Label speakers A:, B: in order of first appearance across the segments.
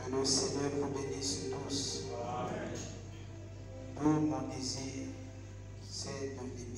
A: Que le Seigneur vous bénisse tous. Tout mon désir, c'est de l'aimer.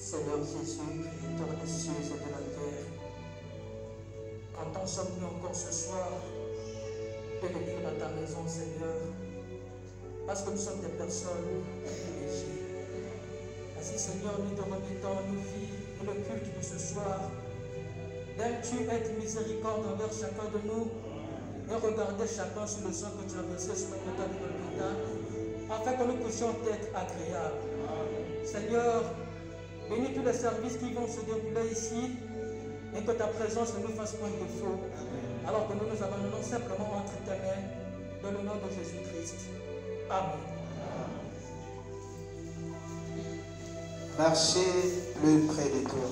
B: Seigneur Jésus, Créateur des cieux et de la terre, quand sommes-nous encore ce soir de venir dans ta maison, Seigneur, parce que nous sommes des personnes privilégiées. Ainsi, Seigneur, nous te remettons nos vies et le culte de ce soir. Aimes-tu être miséricorde envers chacun de nous et regarder chacun sur le sang que tu as versé sur notre table de Golgotha, afin que nous puissions être agréables. Seigneur, bénis tous les services qui vont se dérouler ici et que ta présence ne nous fasse point de défaut, alors que nous nous abandonnons simplement entre tes mains dans le nom de Jésus-Christ. Amen.
A: Marchez plus près de toi.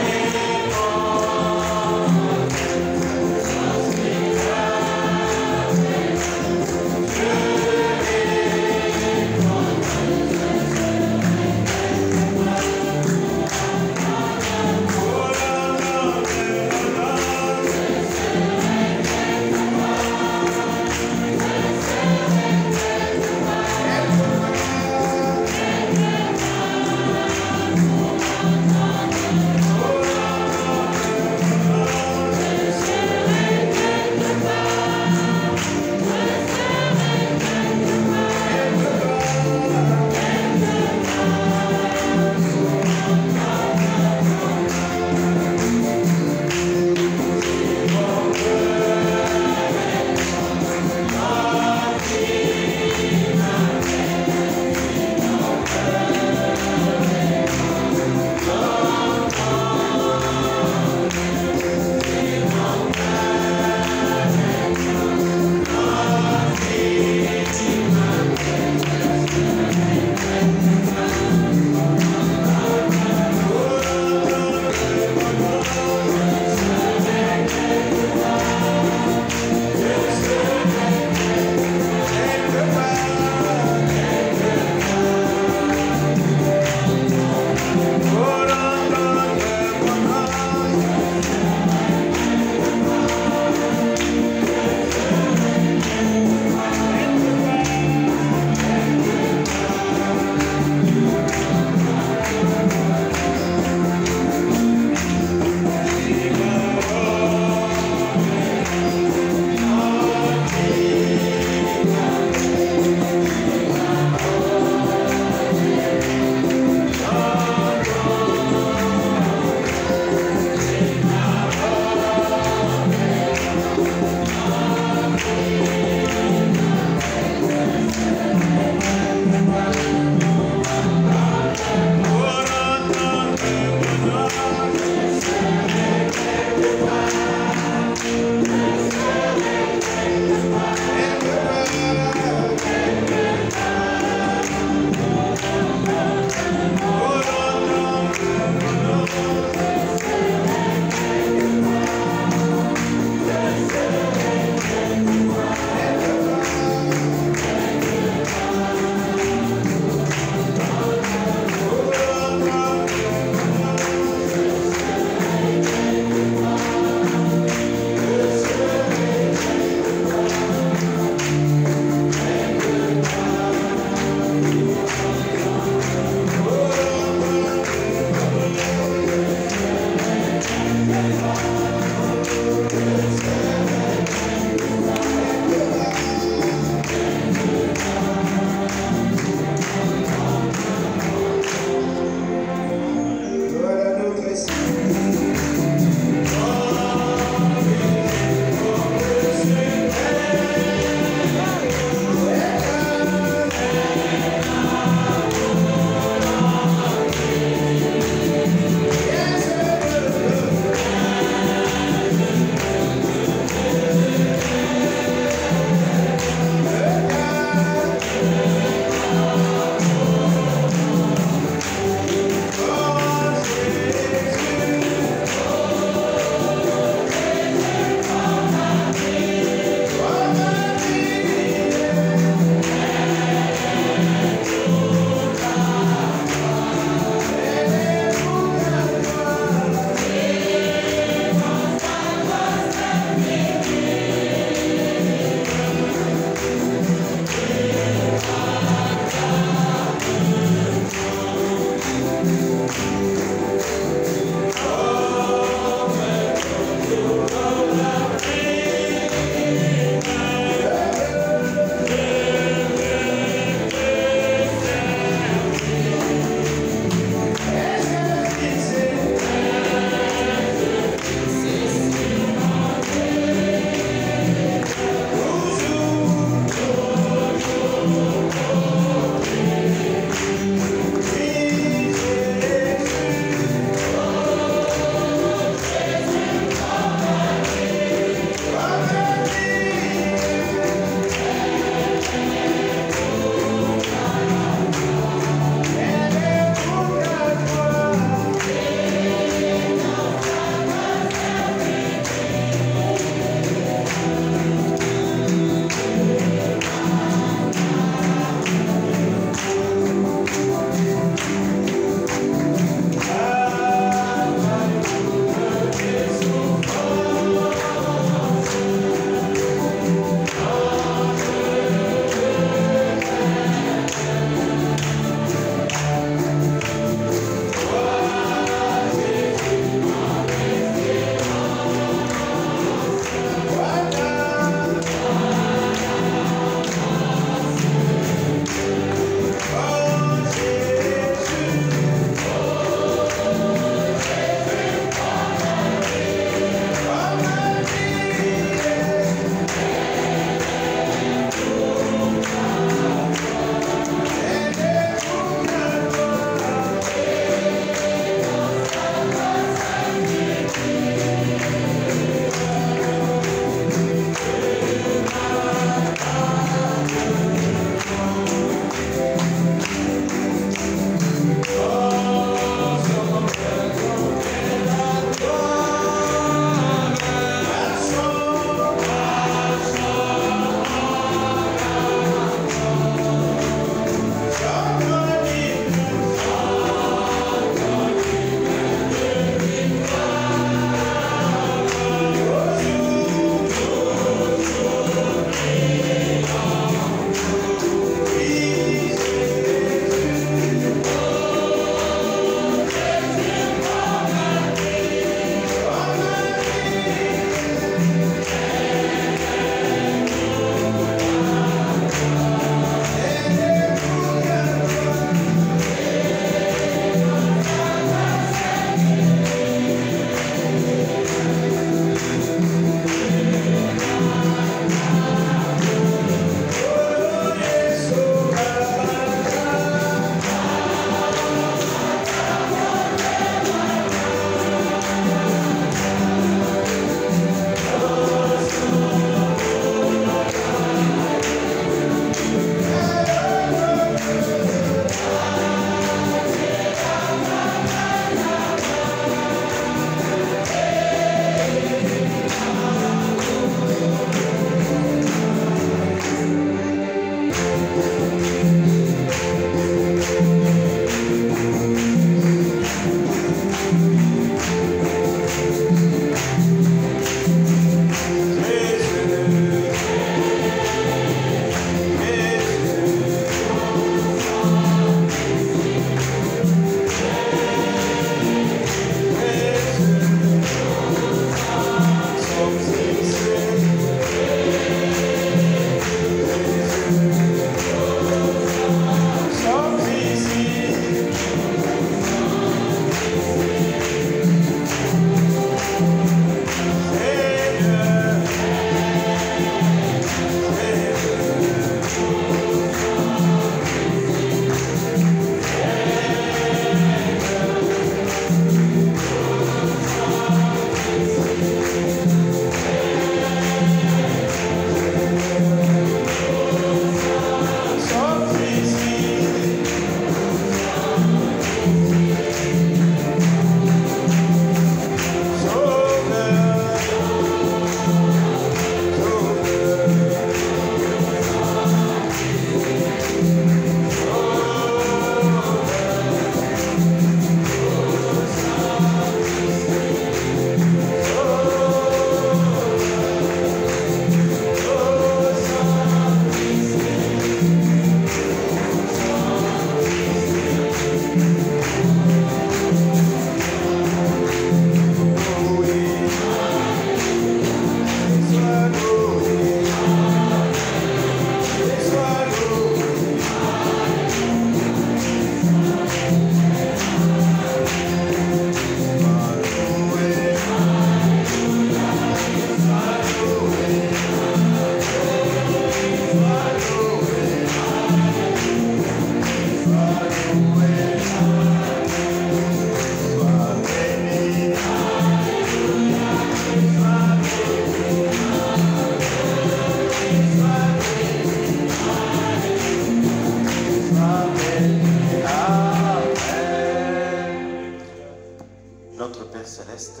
C: Céleste,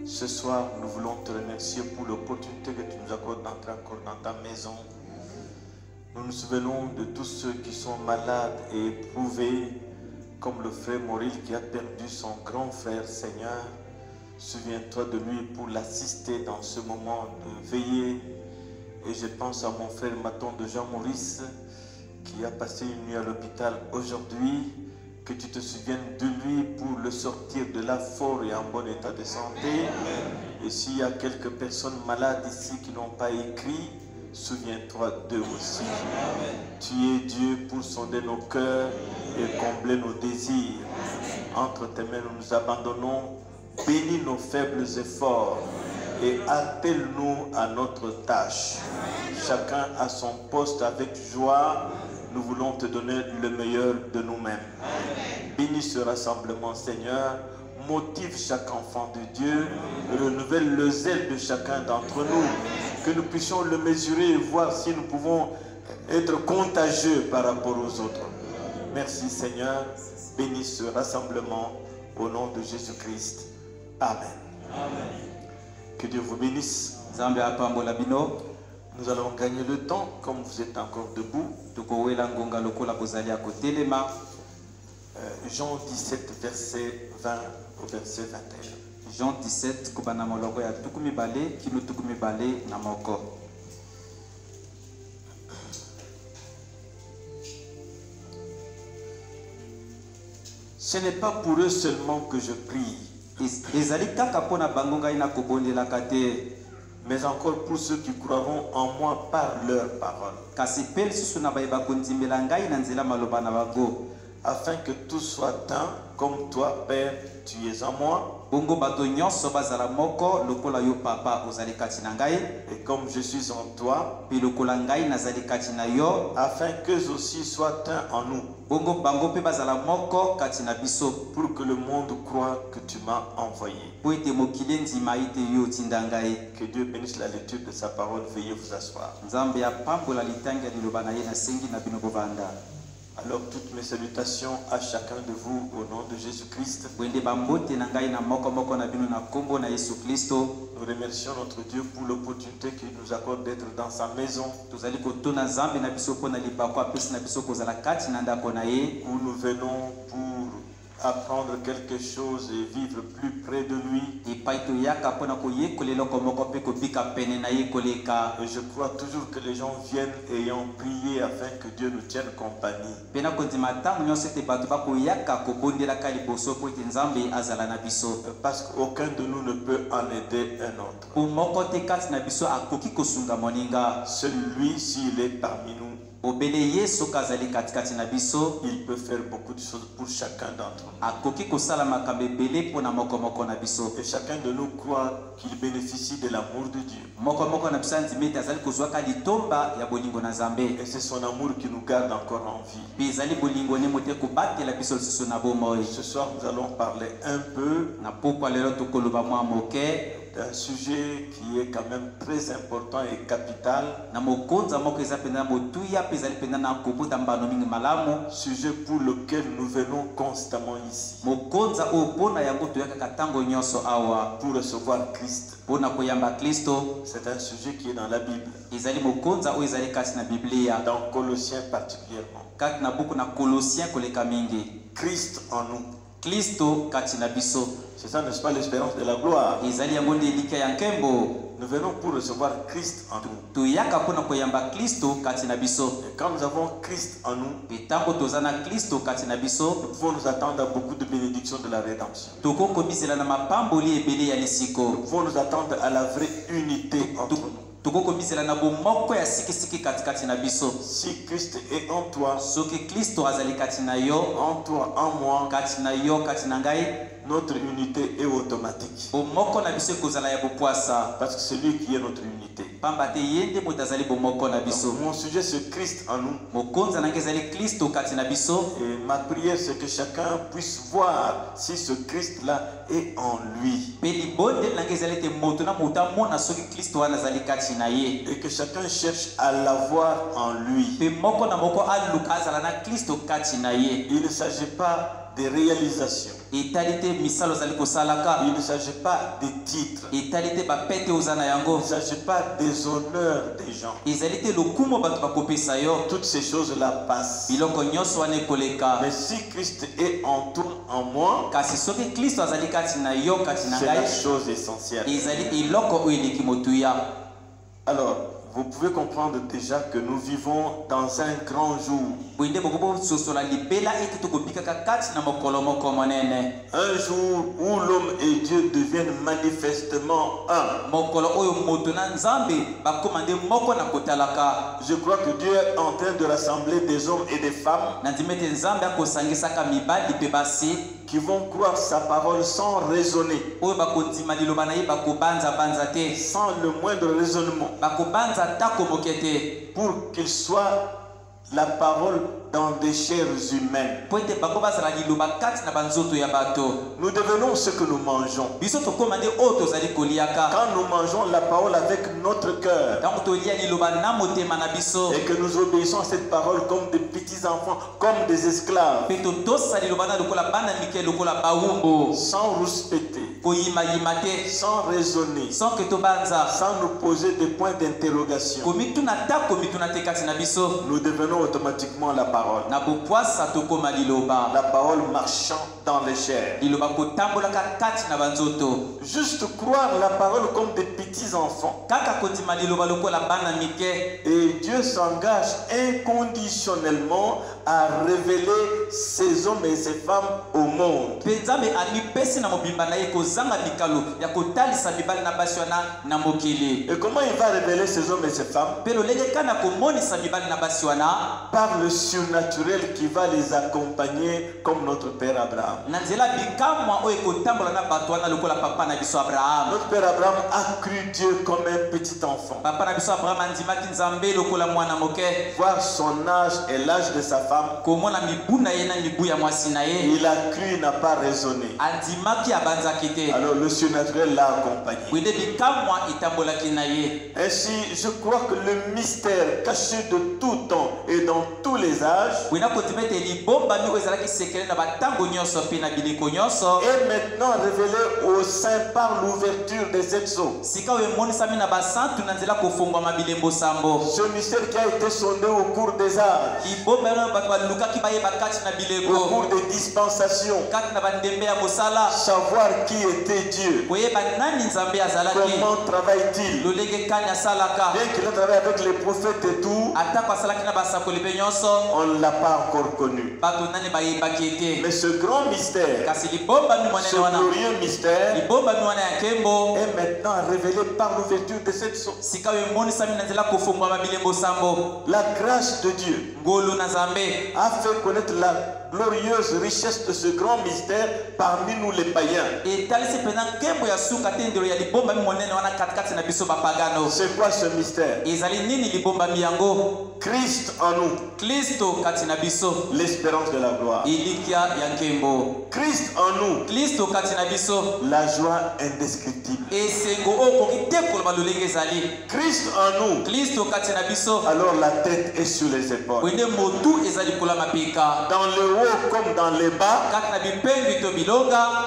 C: ce soir, nous voulons te remercier pour l'opportunité que tu nous accordes d'entrer encore dans ta maison. Nous nous souvenons de tous ceux qui sont malades et éprouvés, comme le frère Maurice qui a perdu son grand frère, Seigneur. Souviens-toi de lui pour l'assister dans ce moment de veillée. Et je pense à mon frère Maton de Jean-Maurice qui a passé une nuit à l'hôpital aujourd'hui. Que tu te souviennes de lui pour le sortir de là fort et en bon état de santé. Et s'il y a quelques personnes malades ici qui n'ont pas écrit, souviens-toi d'eux aussi. Tu es Dieu pour sonder nos cœurs et combler nos désirs. Entre tes mains, nous nous abandonnons. Bénis nos faibles efforts et attelle-nous à notre tâche. Chacun à son poste avec joie. Nous voulons te donner le meilleur de nous-mêmes. Bénis ce rassemblement, Seigneur. Motive chaque enfant de Dieu. Renouvelle le zèle de chacun d'entre nous. Que nous puissions le mesurer et voir si nous pouvons être contagieux par rapport aux autres. Merci, Seigneur. Bénis ce rassemblement au nom de Jésus-Christ. Amen. Que Dieu vous bénisse. Nous allons gagner le temps comme vous êtes encore debout. Jean 17, verset 20 au verset 21.
D: Jean 17, kubana moloko ya tukumi bale, kilo tukumi bale na moko.
C: Ce n'est pas pour eux seulement que je prie, mais encore pour ceux qui croiront en moi par leur parole. Afin que tout soit un, comme toi, Père, tu es en moi. Et comme je suis en toi, afin qu'eux aussi soient un en nous. Pour que le monde croie que tu m'as envoyé. Que Dieu bénisse la lecture de sa parole. Veuillez vous asseoir. Alors toutes mes salutations à chacun de vous au nom de Jésus-Christ. Nous remercions notre Dieu pour l'opportunité qu'il nous accorde d'être dans sa maison. Où nous venons pour apprendre quelque chose et vivre plus près de lui. Et je crois toujours que les gens viennent ayant prié afin que Dieu nous tienne compagnie. Parce qu'aucun de nous ne peut en aider un autre. Celui, s'il est parmi nous, il peut faire beaucoup de choses pour chacun d'entre nous. Et chacun de nous croit qu'il bénéficie de l'amour de Dieu. Et c'est son amour qui nous garde encore en vie. Ce soir, nous allons parler un peu d'un sujet qui est quand même très important et capital. Sujet pour lequel nous venons constamment ici. Pour recevoir Christ. C'est un sujet qui est dans la Bible. Dans Colossiens particulièrement. Christ en nous. C'est ça, n'est-ce pas, l'espérance de la gloire? Nous venons pour recevoir Christ en nous. Et quand nous avons Christ en nous, nous pouvons nous attendre à beaucoup de bénédictions de la rédemption. Nous pouvons nous attendre à la vraie unité entre nous. Si Christ est en toi, en toi, en moi, notre unité est automatique. Parce que c'est lui qui est notre unité. Donc, mon sujet c'est Christ en nous. Et ma prière c'est que chacun puisse voir si ce Christ là est en lui. Et que chacun cherche à l'avoir en lui. Il ne s'agit pas des réalisations.
D: Il
C: ne s'agit pas des titres. Il ne s'agit pas des honneurs des gens. Toutes ces choses-là passent. Mais si Christ est en toi, en moi, c'est la chose essentielle. Alors, vous pouvez comprendre déjà que nous vivons dans un grand jour. Un jour où l'homme et Dieu deviennent manifestement un. Je crois que Dieu est en train de rassembler des hommes et des femmes qui vont croire sa parole sans raisonner, sans le moindre raisonnement, pour qu'il soit la parole dans des chairs humaines. Nous devenons ce que nous mangeons. Quand nous mangeons la parole avec notre cœur et que nous obéissons à cette parole comme des petits enfants, comme des esclaves, sans respecter, sans raisonner, sans nous poser des points d'interrogation, nous devenons automatiquement la parole. La parole marchant dans les chairs. Juste croire la parole comme des petits enfants. Et Dieu s'engage inconditionnellement à révéler ces hommes et ces femmes au monde. Et comment il va révéler ces hommes et ces femmes? Par le surnaturel qui va les accompagner comme notre père Abraham. Notre père Abraham a cru Dieu comme un petit enfant. Voir son âge et l'âge de sa femme, il a cru, il n'a pas raisonné. Alors le surnaturel l'a accompagné. Ainsi, je crois que le mystère caché de tout temps et dans tous les âges est maintenant révélé aux saints par l'ouverture des sept sceaux. Ce mystère qui a été sondé au cours des âges, au cours des dispensations, savoir qui était Dieu, comment travaille-t-il, bien qu'il a travaillé avec les prophètes et tout, on ne l'a pas encore connu. Mais ce grand mystère, ce glorieux mystère est maintenant révélé par l'ouverture de cette source. La grâce de Dieu a fait connaître la glorieuse richesse de ce grand mystère parmi nous les païens. C'est quoi ce mystère? Christ en nous, l'espérance de la gloire. Christ en nous, la joie indescriptible. Christ en nous, alors la tête est sur les épaules. Dans le haut comme dans les bas,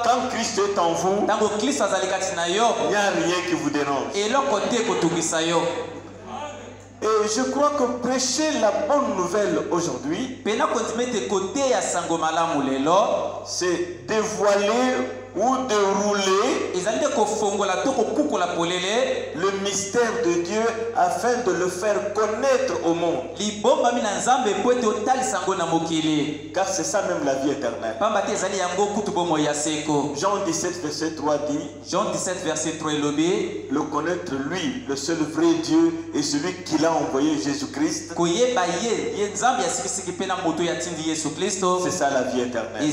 C: quand Christ est en vous, il n'y a rien qui vous dérange. Et je crois que prêcher la bonne nouvelle aujourd'hui, c'est dévoiler ou dérouler le mystère de Dieu afin de le faire connaître au monde. Car c'est ça même la vie éternelle. Jean 17 verset 3 dit, le connaître lui, le seul vrai Dieu et celui qui l'a envoyé, Jésus-Christ. C'est ça la vie éternelle. Et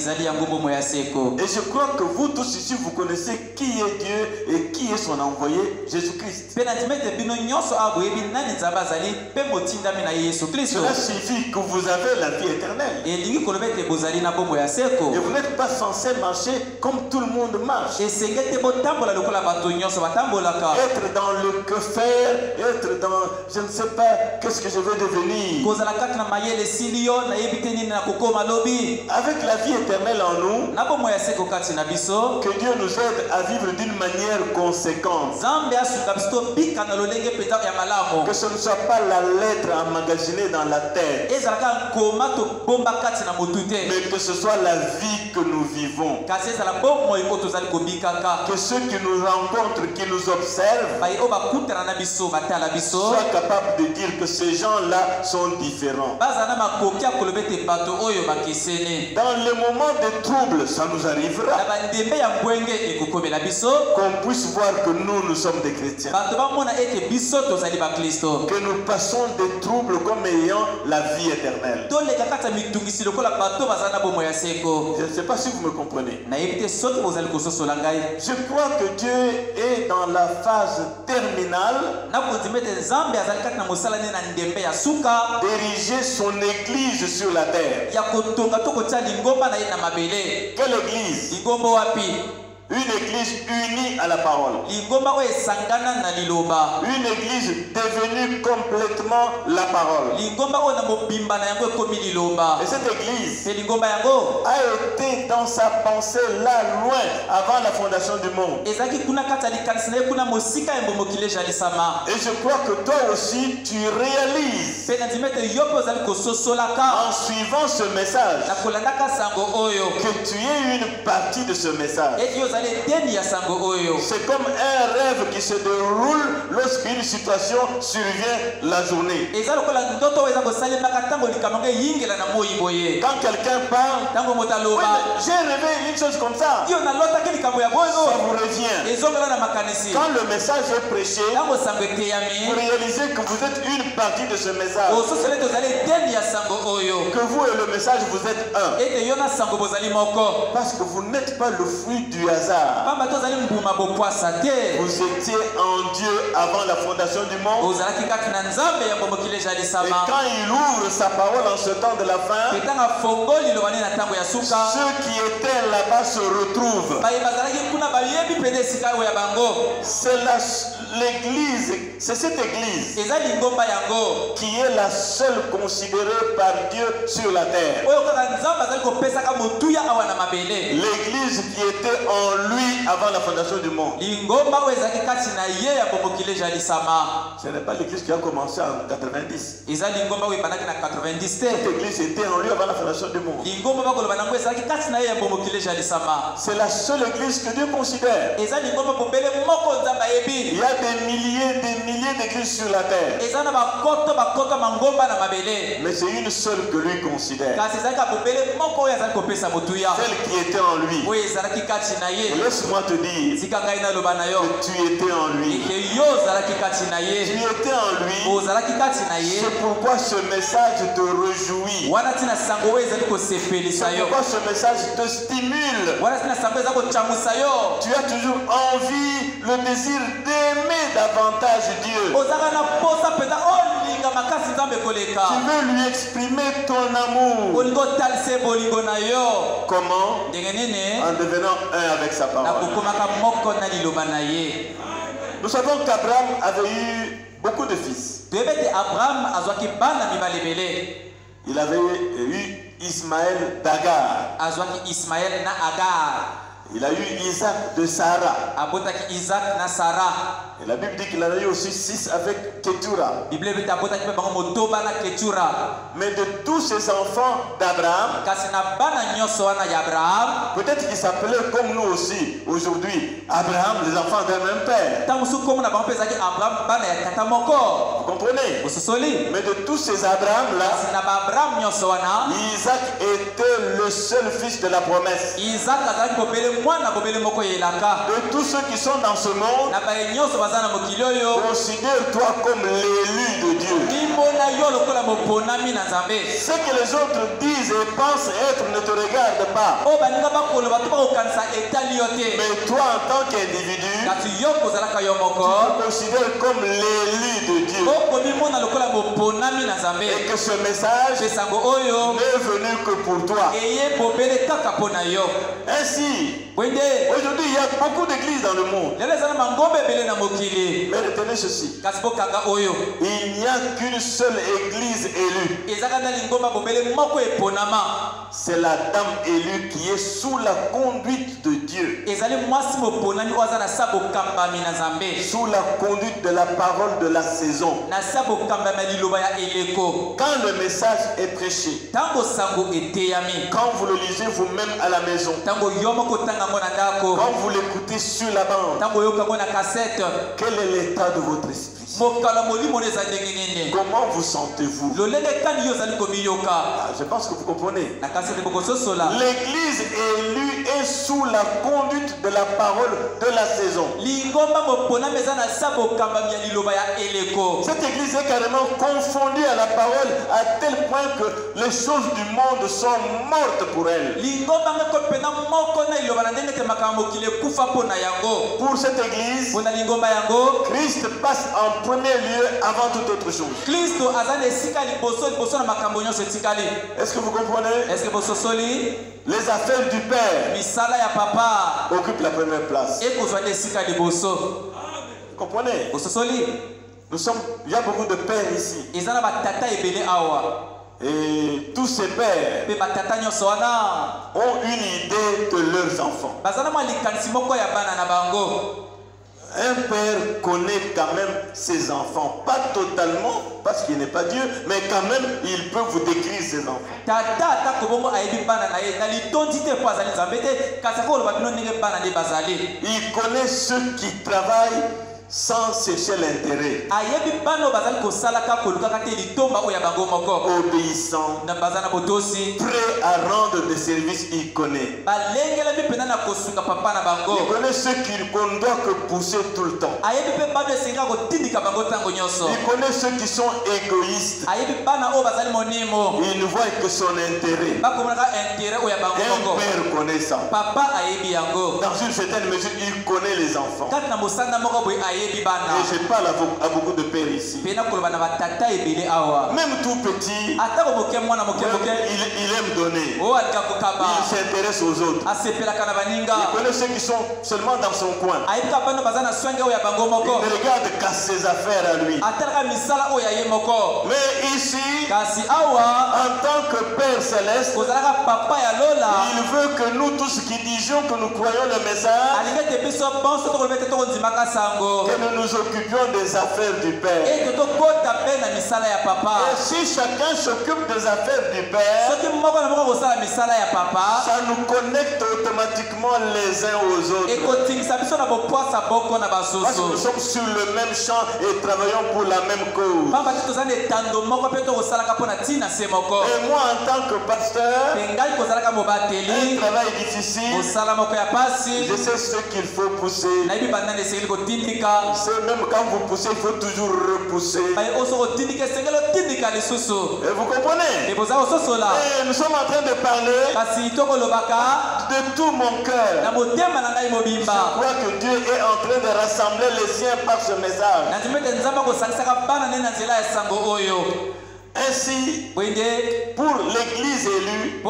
C: je crois que vous tous ici, vous connaissez qui est Dieu et qui est son envoyé, Jésus-Christ.
D: Cela
C: signifie que vous avez la vie éternelle. Et vous n'êtes pas censé marcher comme tout le monde marche. Être dans le que faire, être dans je ne sais pas qu'est-ce que je vais devenir. Avec la vie éternelle en nous, que Dieu nous aide à vivre d'une manière conséquente. Que ce ne soit pas la lettre emmagasinée dans la tête, mais que ce soit la vie que nous vivons. Que ceux qui nous rencontrent, qui nous observent, soient capables de dire que ces gens-là sont différents. Dans les moments de trouble, ça nous arrivera qu'on puisse voir que nous sommes des chrétiens. Que nous passons des troubles comme ayant la vie éternelle. Je ne sais pas si vous me comprenez. Je crois que Dieu est dans la phase terminale d'ériger son église sur la terre. Quelle église? Une église unie à la parole. Une église devenue complètement la parole. Et cette église a été dans sa pensée là loin avant la fondation du monde. Et je crois que toi aussi tu réalises en suivant ce message que tu es une partie de ce message. C'est comme un rêve qui se déroule lorsqu'une situation survient la journée. Quand quelqu'un parle, oui, j'ai rêvé une chose comme ça, ça vous revient. Quand le message est prêché, vous réalisez que vous êtes une partie de ce message. Que vous et le message, vous êtes un. Parce que vous n'êtes pas le fruit du hasard. Vous étiez en Dieu avant la fondation du monde. Et quand il ouvre sa parole en ce temps de la fin, ceux qui étaient là-bas se retrouvent. C'est l'église, c'est cette église qui est la seule considérée par Dieu sur la terre. L'église qui était en lui avant la fondation du monde. Ce n'est pas l'église qui a commencé en 90. Cette église était en lui avant la fondation du monde. C'est la seule église que Dieu considère. Il y a des milliers d'églises sur la terre. Mais c'est une seule que lui considère. Celle qui était en lui. Laisse-moi te dire que tu étais en lui. Tu étais en lui. C'est pourquoi ce message te réjouit. C'est pourquoi ce message te stimule. Tu as toujours envie, le désir d'aimer davantage Dieu. Tu veux lui exprimer ton amour. Comment? En devenant un avec sa parole. Nous savons qu'Abraham avait eu beaucoup de fils. Il avait eu Ismaël d'Agar. Il a eu Isaac de Sarah. Et la Bible dit qu'il en a eu aussi 6 avec Ketura. Mais de tous ces enfants d'Abraham, peut-être qu'ils s'appelaient comme nous aussi aujourd'hui, Abraham, les enfants d'un même père. Vous comprenez? Mais de tous ces Abraham-là, Isaac était le seul fils de la promesse. de tous ceux qui sont dans ce monde, considère-toi comme l'élu de Dieu. Ce que les autres disent et pensent être ne te regarde pas. Mais toi, en tant qu'individu, tu te considères comme l'élu de Dieu. Et que ce message n'est venu que pour toi. Ainsi, aujourd'hui, il y a beaucoup d'églises dans le monde. Mais retenez ceci. Il n'y a qu'une seule église élue. C'est la dame élue qui est sous la conduite de Dieu. Sous la conduite de la parole de la saison. Quand le message est prêché, quand vous le lisez vous-même à la maison, quand vous l'écoutez sur la bande, quel est l'état de votre esprit? Comment vous sentez-vous? Je pense que vous comprenez. L'église élue est sous la conduite de la parole de la saison. Cette église est carrément confondue à la parole à tel point que les choses du monde sont mortes pour elle. Pour cette église, Christ passe en premier lieu avant toute autre chose. Est-ce que vous comprenez? Les affaires du Père occupent la première place. Vous comprenez? Il y a beaucoup de pères ici. Et tous ces pères ont une idée de leurs enfants. Un père connaît quand même ses enfants, pas totalement parce qu'il n'est pas Dieu, mais quand même il peut vous décrire ses enfants. Il connaît ceux qui travaillent sans chercher l'intérêt, obéissant, prêt à rendre des services. Il connaît. Il connaît ceux qu'on doit que pousser tout le temps. Il connaît ceux qui sont égoïstes. Il ne voit que son intérêt. Un père connaît ça. Dans une certaine mesure, il connaît les enfants. Et je parle à beaucoup de pères ici. Même tout petit, il aime donner. Il s'intéresse aux autres. Il connaît ceux qui sont seulement dans son coin. Il ne regarde qu'à ses affaires à lui. Mais ici, en tant que Père Céleste, il veut que nous tous qui disions que nous croyons le message, que nous nous occupions des affaires du Père. Et si chacun s'occupe des affaires du Père, ça nous connecte automatiquement les uns aux autres. Parce que nous sommes sur le même champ et travaillons pour la même cause. Et moi en tant que pasteur, un travail difficile, je sais ce qu'il faut pousser. Même quand vous poussez, il faut toujours repousser. Et vous comprenez? Et nous sommes en train de parler de tout mon cœur. Je crois que Dieu est en train de rassembler les siens par ce message. Ainsi, pour l'église élue,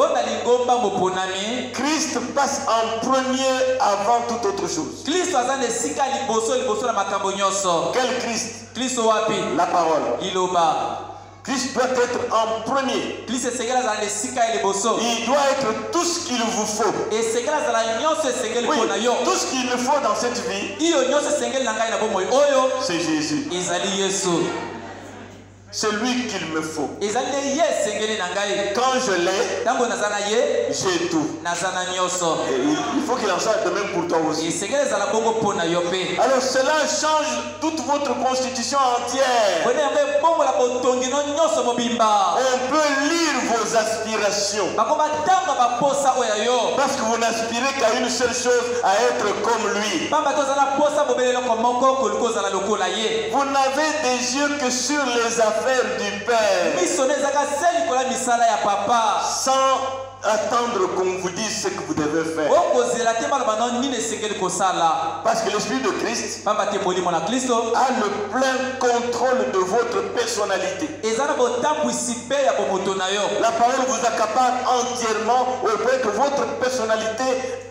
C: Christ passe en premier avant toute autre chose. Quel Christ? La parole. Christ doit être en premier. Il doit être tout ce qu'il vous faut. Oui, tout ce qu'il nous faut dans cette vie, c'est Jésus. C'est lui qu'il me faut.
D: ezali ye sengeli na ngai
C: Quand je l'ai,
D: tango nazana ye
C: j'ai tout.
D: nazana nyoso
C: Et il faut qu'il en soit de même pour toi aussi.
D: esengeli ezala bongo mpona yo mpe
C: Alors cela change toute votre constitution entière.
D: pona yango ebongola botongi no nyonso mobimba
C: On peut lire vos aspirations.
D: bako batanga baposa oyo ya yo
C: Parce que vous n'aspirez qu'à une seule chose, à être comme lui.
D: pamba te ozala posa bobele eloko moko koluka ozala lokola ye
C: Vous n'avez des yeux que sur les affaires du Père.
D: miso na ezaka se likola misala ya papa
C: Sans attendre qu'on vous dise ce que vous devez faire.
D: okozela te baloba no nini esengeli kosala
C: Parce que l'Esprit de Christ
D: pamba te molimo na kristo
C: a le plein contrôle de votre personnalité.
D: eza na botambwisi mpe ya bomoto na yo
C: La parole vous accapare entièrement au point que votre personnalité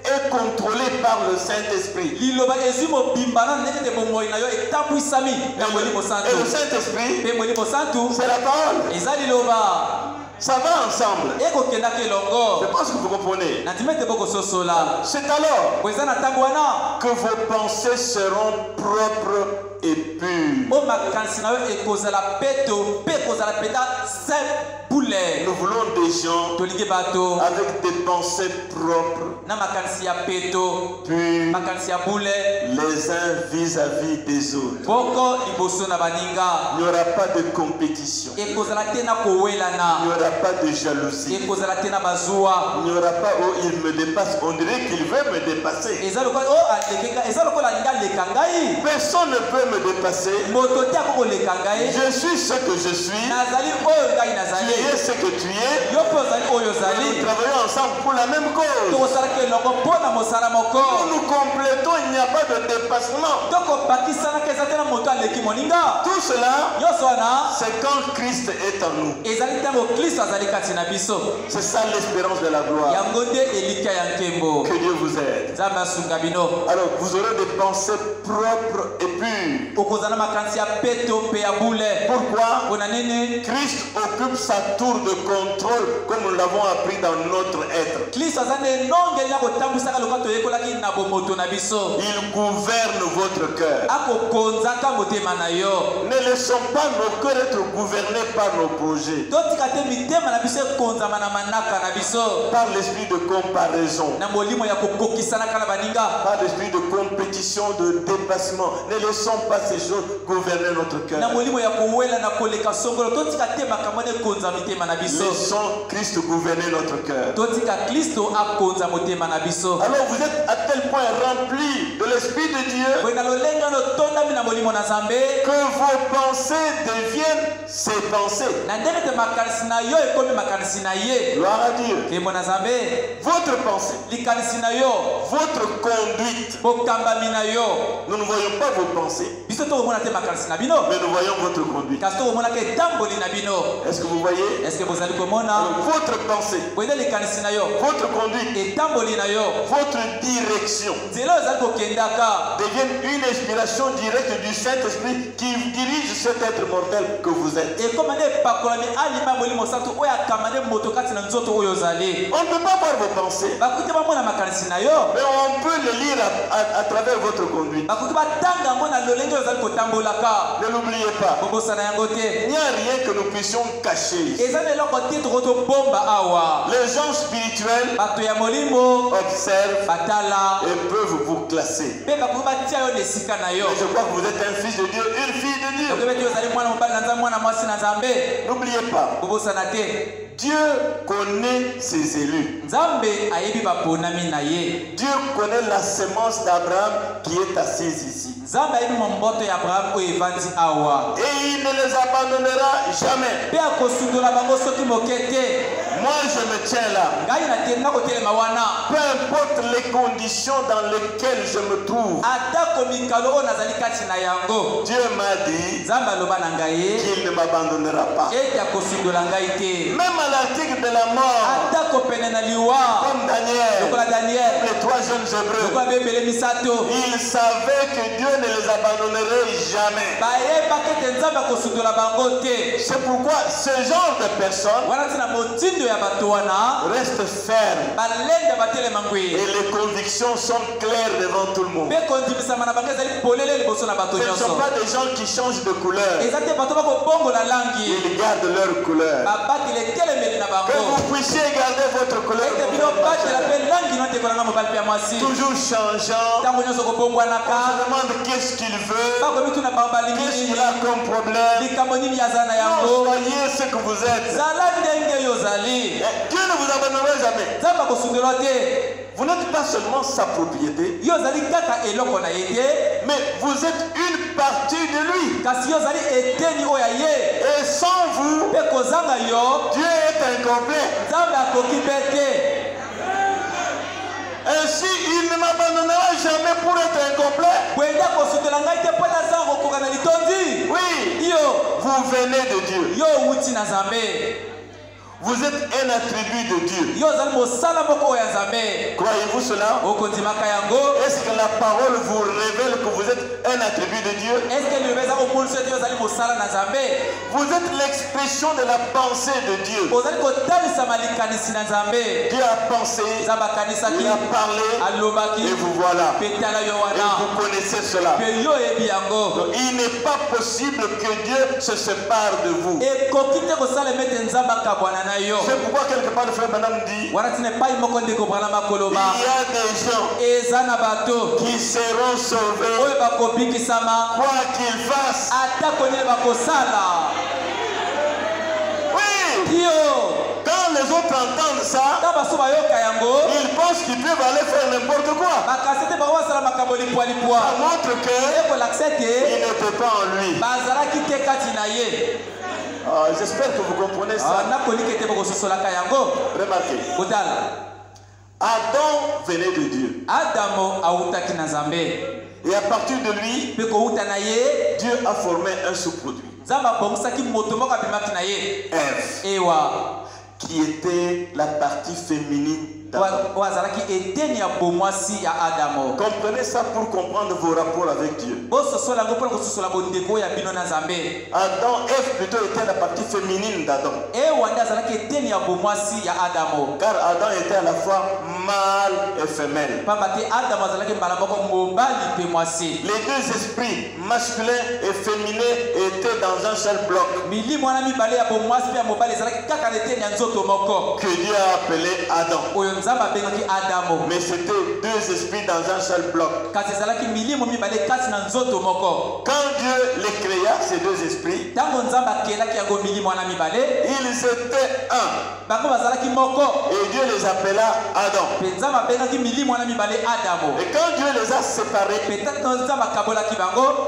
C: est contrôlée par le Saint-Esprit.
D: liloba ezwi mobimba na ndenge te bomoi na yo etambwisami na molimo
C: Et
D: santu
C: le Saint-Esprit,
D: mpe molimo santu
C: c'est la parole.
D: eza liloba
C: Ça va ensemble.
D: ekokendaka elongo
C: Je pense que vous comprenez.
D: nandimi ete bokososola
C: C'est alors
D: po eza na ntango wana
C: que vos pensées seront propres et pures.
D: o makanisi na yo ekozala peto mpe ekozala peta se pule
C: Nous voulons des gens
D: tolingi bato
C: avec des pensées propres,
D: na makanisi ya peto
C: pures,
D: makanisi ya bule
C: les uns vis-à-vis des autres.
D: boko liboso na baninga
C: Il n'y aura pas de compétition.
D: ekozala te na
C: Il n'y
D: kowelana
C: aura pas de jalousie.
D: ekozala te na bazwa
C: Il n'y aura pas, oh, il me dépasse. On dirait qu'il veut me dépasser.
D: eza lokola o alekeka eza lokola alingi aleka ngai
C: Personne ne peut me dépasser.
D: moto te ako koleka ngai
C: Je suis ce que je suis.
D: nazali oyo ngai
C: Tu
D: nazali
C: es ce que tu es.
D: yo mpe ozali oyo
C: Nous
D: ozali
C: travaillons ensemble pour la même cause.
D: tokosalaka elongo mpo na mosala
C: Nous
D: moko
C: nous complétons, il n'y a pas de dépassement.
D: tokobakisanaka eza te na moto aleki moninga
C: Tout cela,
D: nyonso wana
C: c'est quand Christ est en nous.
D: ezali ntango kristo azali kati na biso
C: C'est ça l'espérance de la gloire.
D: yango nde elikya ya nkembo
C: Que Dieu vous aide.
D: nzambe asunga bino
C: Alors, vous aurez des pensées propres et pures.
D: okozala na makanisi ya peto mpe ya bule
C: Pourquoi?
D: mpona nini
C: Christ occupe sa tour de contrôle comme nous l'avons appris dans notre être.
D: kristo aza nde nongeli ya kotambwisaka lokola toyekolaki na bomoto na biso
C: Il gouverne votre cœur.
D: akokonzaka motema na yo
C: Ne laissons pas nos cœurs être gouvernés par nos projets,
D: totika te mitema na biso ekonzama na manaka na biso
C: par l'esprit de comparaison,
D: na molimo ya kokokisanaka na baninga
C: par l'esprit de compétition, de dépassement. Ne laissons pas ces choses gouverner notre cœur.
D: na molimo ya kowela na koleka songolo totika te makambo na ekonza mitema na biso
C: Laissons Christ gouverner notre cœur.
D: totika kristo akonza motema na biso
C: Alors vous êtes à tel point remplis de l'Esprit de Dieu
D: boye na lolenge wana otondami na molimo na nzambe
C: que vos pensées deviennent ses pensées.
D: na ndenge te makanisi na yo ekomi makanisi na ye
C: Gloire à Dieu.
D: nkembo na nzambe
C: Votre pensée,
D: likanisi na yo
C: votre conduite.
D: bokambami na yo
C: Nous ne voyons pas vos pensées,
D: biso tokomona te makanisi na bino
C: mais nous voyons votre conduite.
D: kasi tokomonaka etamboli na bino
C: Est-ce que vous voyez?
D: eske bozali komona
C: Alors, votre pensée,
D: boye nde likanisi na yo
C: votre conduite,
D: etamboli na yo
C: votre direction
D: nzela oyo ezali kokendaka
C: deviennent une inspiration directe du Saint-Esprit qui dirige cet être mortel que vous êtes.
D: ekoma nde epakolami alima molimo santu oyo akama nde moto kati na nzoto oyo ozali
C: On ne peut pas voir vos pensées,
D: bakoki te bamona makanisi na yo
C: mais on peut le lire à travers votre conduite.
D: bakoki batanga yango na lolenge oyo ozali kotambolaka
C: Ne l'oubliez pas.
D: kobosana yango te
C: Il n'y a rien que nous puissions cacher.
D: eza na eloko te toko tobomba awa
C: Les gens spirituels
D: bato ya molimo
C: observent
D: batala
C: et peuvent vous classer.
D: mpe bakoki batia yo na esika na yo
C: Mais je crois que vous êtes un fils de Dieu, une fille de Dieu.
D: okoki ete ozali mwana mobali na nzambe mwana mwasi na nzambe
C: N'oubliez pas,
D: kobosana te
C: Dieu connaît ses élus.
D: nzambe ayebi baponami na ye
C: Dieu connaît la sémence d'Abraham qui est assise ici.
D: nzambe ayebi momboto ya abrahamu oyo evandi awa
C: Et il ne les abandonnera jamais.
D: mpe akosundola bango soki moke te
C: Moi, je me tiens là.
D: ngai nakenda kotelema wana
C: Peu importe les conditions dans lesquelles je me trouve,
D: atako mikalo oyo nazali kati na yango
C: Dieu m'a dit
D: nzambe aloba na ngai
C: qu'il ne m'abandonnera pas.
D: ete akosundola ngai te
C: Même à l'article de la mort,
D: atako pene na liwa
C: comme Daniel,
D: lokola daniel
C: les 3 jeunes Hébreux,
D: lokola bebele misato
C: ils savaient que Dieu ne les abandonnerait jamais.
D: bayebaka ete nzambe akosundola bango te
C: C'est pourquoi ce genre de personnes
D: wana ntina motindo
C: reste ferme. Et les convictions sont claires devant tout le monde. Ce ne sont pas des gens qui changent de couleur. Ils gardent leur couleur. Que vous puissiez garder votre couleur. Toujours changeant. On se demande qu'est-ce qu'il veut. Qu'est-ce qu'il a comme problème. Non, soyez ce que vous êtes. Dieu ne vous abandonnera jamais. Vous n'êtes pas seulement sa propriété, mais vous êtes une partie de lui. Et sans vous, Dieu est incomplet. Ainsi, il ne m'abandonnera jamais pour être incomplet. Oui, vous venez de Dieu. Vous êtes un attribut de Dieu. Croyez-vous cela? Est-ce que la parole vous révèle que vous êtes un attribut de Dieu? Vous êtes l'expression de la pensée de Dieu. Dieu a pensé, il a parlé, et vous voilà. Et vous connaissez cela. Donc, il n'est pas possible que Dieu se sépare de vous. C'est pourquoi quelque part le frère Branham dit, il y a des gens qui seront sauvés quoi qu'ils fassent. Oui. Quand les autres entendent ça, ils pensent qu'ils peuvent aller faire n'importe quoi. Ça montre qu'ils n'étaient pas en lui. J'espère que vous comprenez ça. Remarquez. Adam venait de Dieu. Et à partir de lui, Dieu a formé un sous-produit. Ève, qui était la partie féminine d'Adam. Comprenez ça pour comprendre vos rapports avec Dieu. Adam, Ève plutôt était la partie féminine d'Adam. Car Adam était à la fois mâle et femelle. Les deux esprits, masculin et féminin, étaient dans un seul bloc. Que Dieu a appelé Adam. Mais c'était deux esprits dans un seul bloc. Quand Dieu les créa, ces deux esprits, ils étaient un. Et Dieu les appela Adam. Et quand Dieu les a séparés,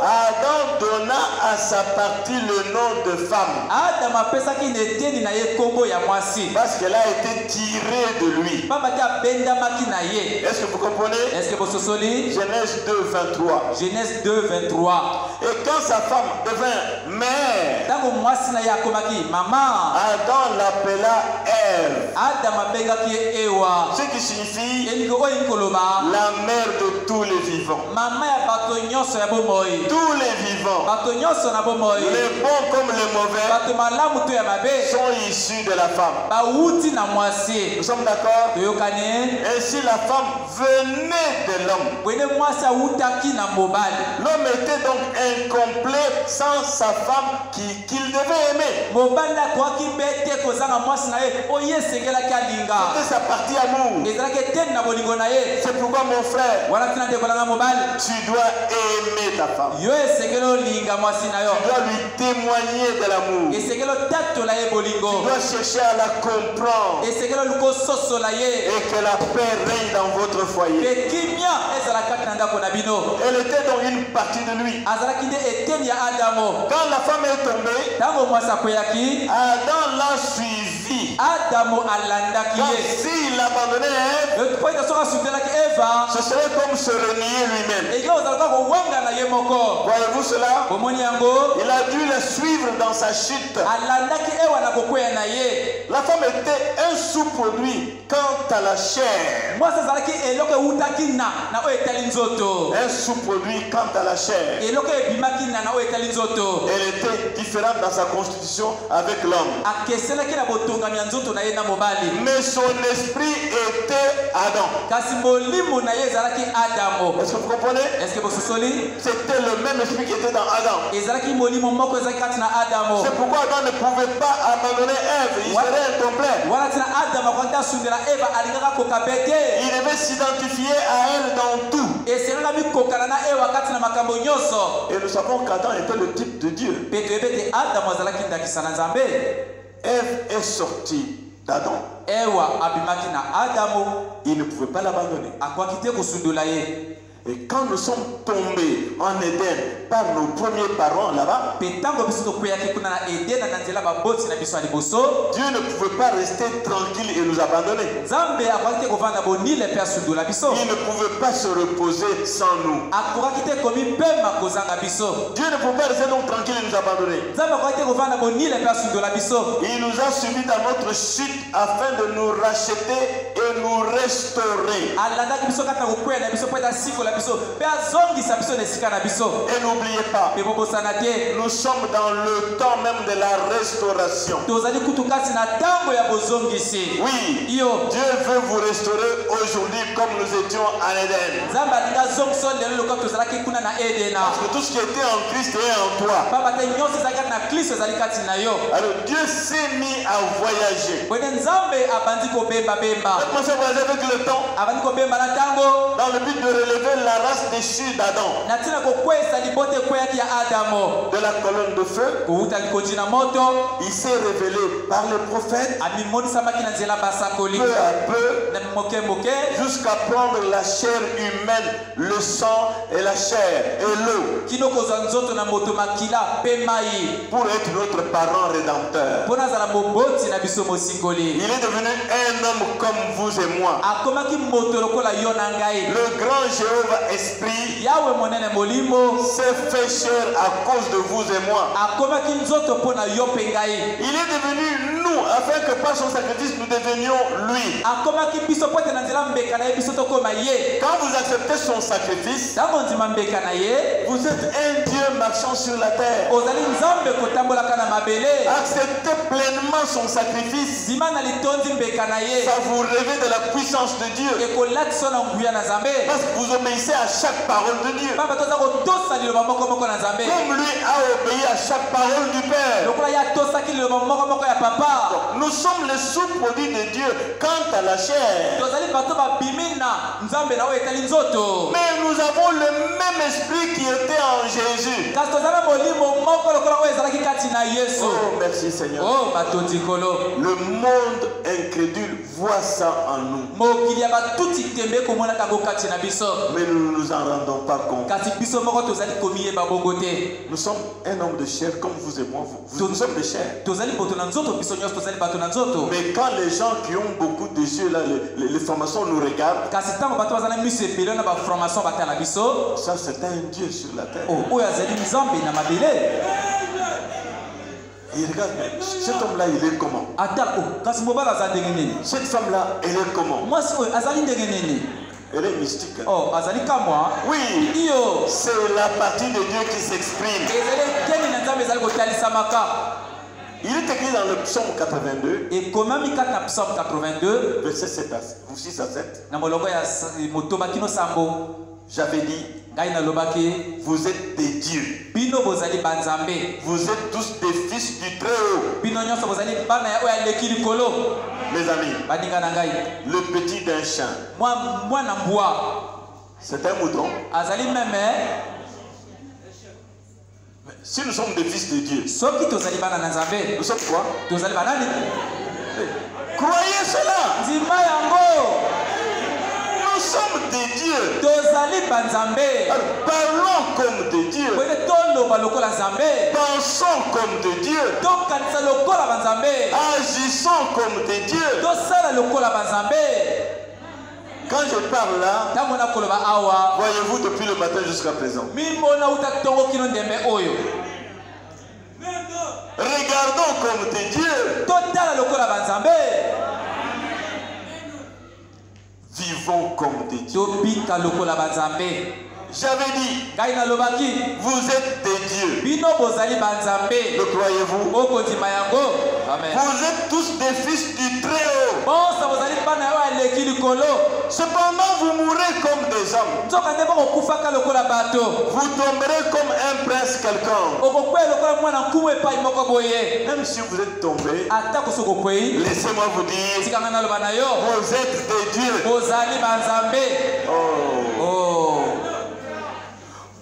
C: Adam donna à sa partie le nom de femme. Parce qu'elle a été tirée de lui. Est-ce que vous comprenez? Genèse 2, 23.
B: Genèse 2, 23.
C: Et quand sa femme devint mère, Adam l'appela Ève. Ce qui signifie la mère de tous les vivants. Tous les vivants, les bons comme les mauvais, sont issus de la femme. Nous sommes d'accord? Ainsi la femme venait de l'homme. L'homme était donc incomplet sans sa femme qu'il devait aimer. C'était sa partie amour. C'est pourquoi mon frère, tu dois aimer ta femme. Tu dois lui témoigner de l'amour. Tu dois chercher à la comprendre. Et que la paix règne dans votre foyer. Elle était dans une partie de lui. Quand la femme est tombée, Adam l'a suivi. Car s'il abandonnait Ève, ce serait comme se renier lui-même. Voyez-vous cela? Il a dû la suivre dans sa chute. La femme était un sous-produit quant à la chair. Un sous-produit quant à la chair. Elle était différente dans sa constitution avec l'homme. Mais son esprit était Adam. Est-ce que vous comprenez? C'était le même esprit qui était dans Adam. C'est pourquoi Adam ne pouvait pas abandonner Ève. Il serait incomplet. Il devait s'identifier à elle dans tout. Et nous savons qu'Adam était le type de Dieu. Ève est sortie d'Adam. Il ne pouvait pas l'abandonner. Et quand nous sommes tombés en Éden par nos premiers parents là-bas, Dieu ne pouvait pas rester tranquille et nous abandonner. Il ne pouvait pas se reposer sans nous. Dieu ne pouvait pas rester donc tranquille et nous abandonner. Il nous a suivis dans notre chute afin de nous racheter et nous restaurer. Et n'oubliez pas, nous sommes dans le temps même de la restauration. Oui, Dieu veut vous restaurer aujourd'hui comme nous étions en Éden. Parce que tout ce qui était en Christ est en toi. Alors Dieu s'est mis à voyager. Comment ça voyager avec le temps? Dans le but de relever la race déchue d'Adam. De la colonne de feu, il s'est révélé par les prophètes peu à peu jusqu'à prendre la chair humaine, le sang et la chair et l'eau pour être notre parent rédempteur. Il est devenu un homme comme vous et moi. Le grand Jéhovah Esprit s'est fait chair à cause de vous et moi. Il est devenu nous afin que par son sacrifice nous devenions lui. Quand vous acceptez son sacrifice, vous êtes un Dieu marchant sur la terre. Acceptez pleinement son sacrifice. Ça vous révèle de la puissance de Dieu. Parce que vous obéissez à chaque parole de Dieu. Comme lui a obéi à chaque parole du Père. Nous sommes les sous-produits de Dieu quant à la chair. Mais nous avons le même esprit qui était en Jésus. Oh, merci Seigneur. Le monde incrédule voit ça en nous. Mais nous ne nous en rendons pas compte. Nous sommes un homme de chair comme vous et moi. Nous sommes de chair. Mais quand les gens qui ont beaucoup de yeux, là, les formations nous regardent, ça c'est un Dieu sur la terre. Et regarde, cet homme-là, il est comment? Cette femme-là, elle est comment? Elle est mystique. Oui, c'est la partie de Dieu qui s'exprime. Il est écrit dans le psaume 82, verset 6 à 7. J'avais dit, vous êtes des dieux. Vous êtes tous des fils du Très-Haut. Mes amis, le petit d'un chien, c'est un mouton. Si nous sommes des fils de Dieu, nous sommes quoi? Croyez cela. Nous sommes des dieux. Alors, parlons comme des dieux. Pensons comme des dieux. Agissons comme des dieux. Quand je parle là, voyez-vous depuis le matin jusqu'à présent. Regardons comme des dieux. Vivons comme des dieux. J'avais dit,
B: ngai nalobaki
C: vous êtes des dieux.
B: bino bozali banzambe
C: Le croyez-vous?
B: okondima yango. Amen.
C: Vous êtes tous des fils du Très-Haut.
B: bonso bozali bana oyo aleki likolo.
C: Cependant, vous mourrez comme des hommes.
B: nzoka nde bokokufaka lokola bato.
C: Vous tomberez comme un prince quelconque.
B: okokwei lokola mwana nkumu epai moko boye.
C: Même si vous êtes tombé,
B: ata kosi okokwei
C: laissez-moi vous dire,
B: tikanga naloba na yo
C: vous êtes des dieux.
B: bozali banzambe.
C: Oh.
B: Oh.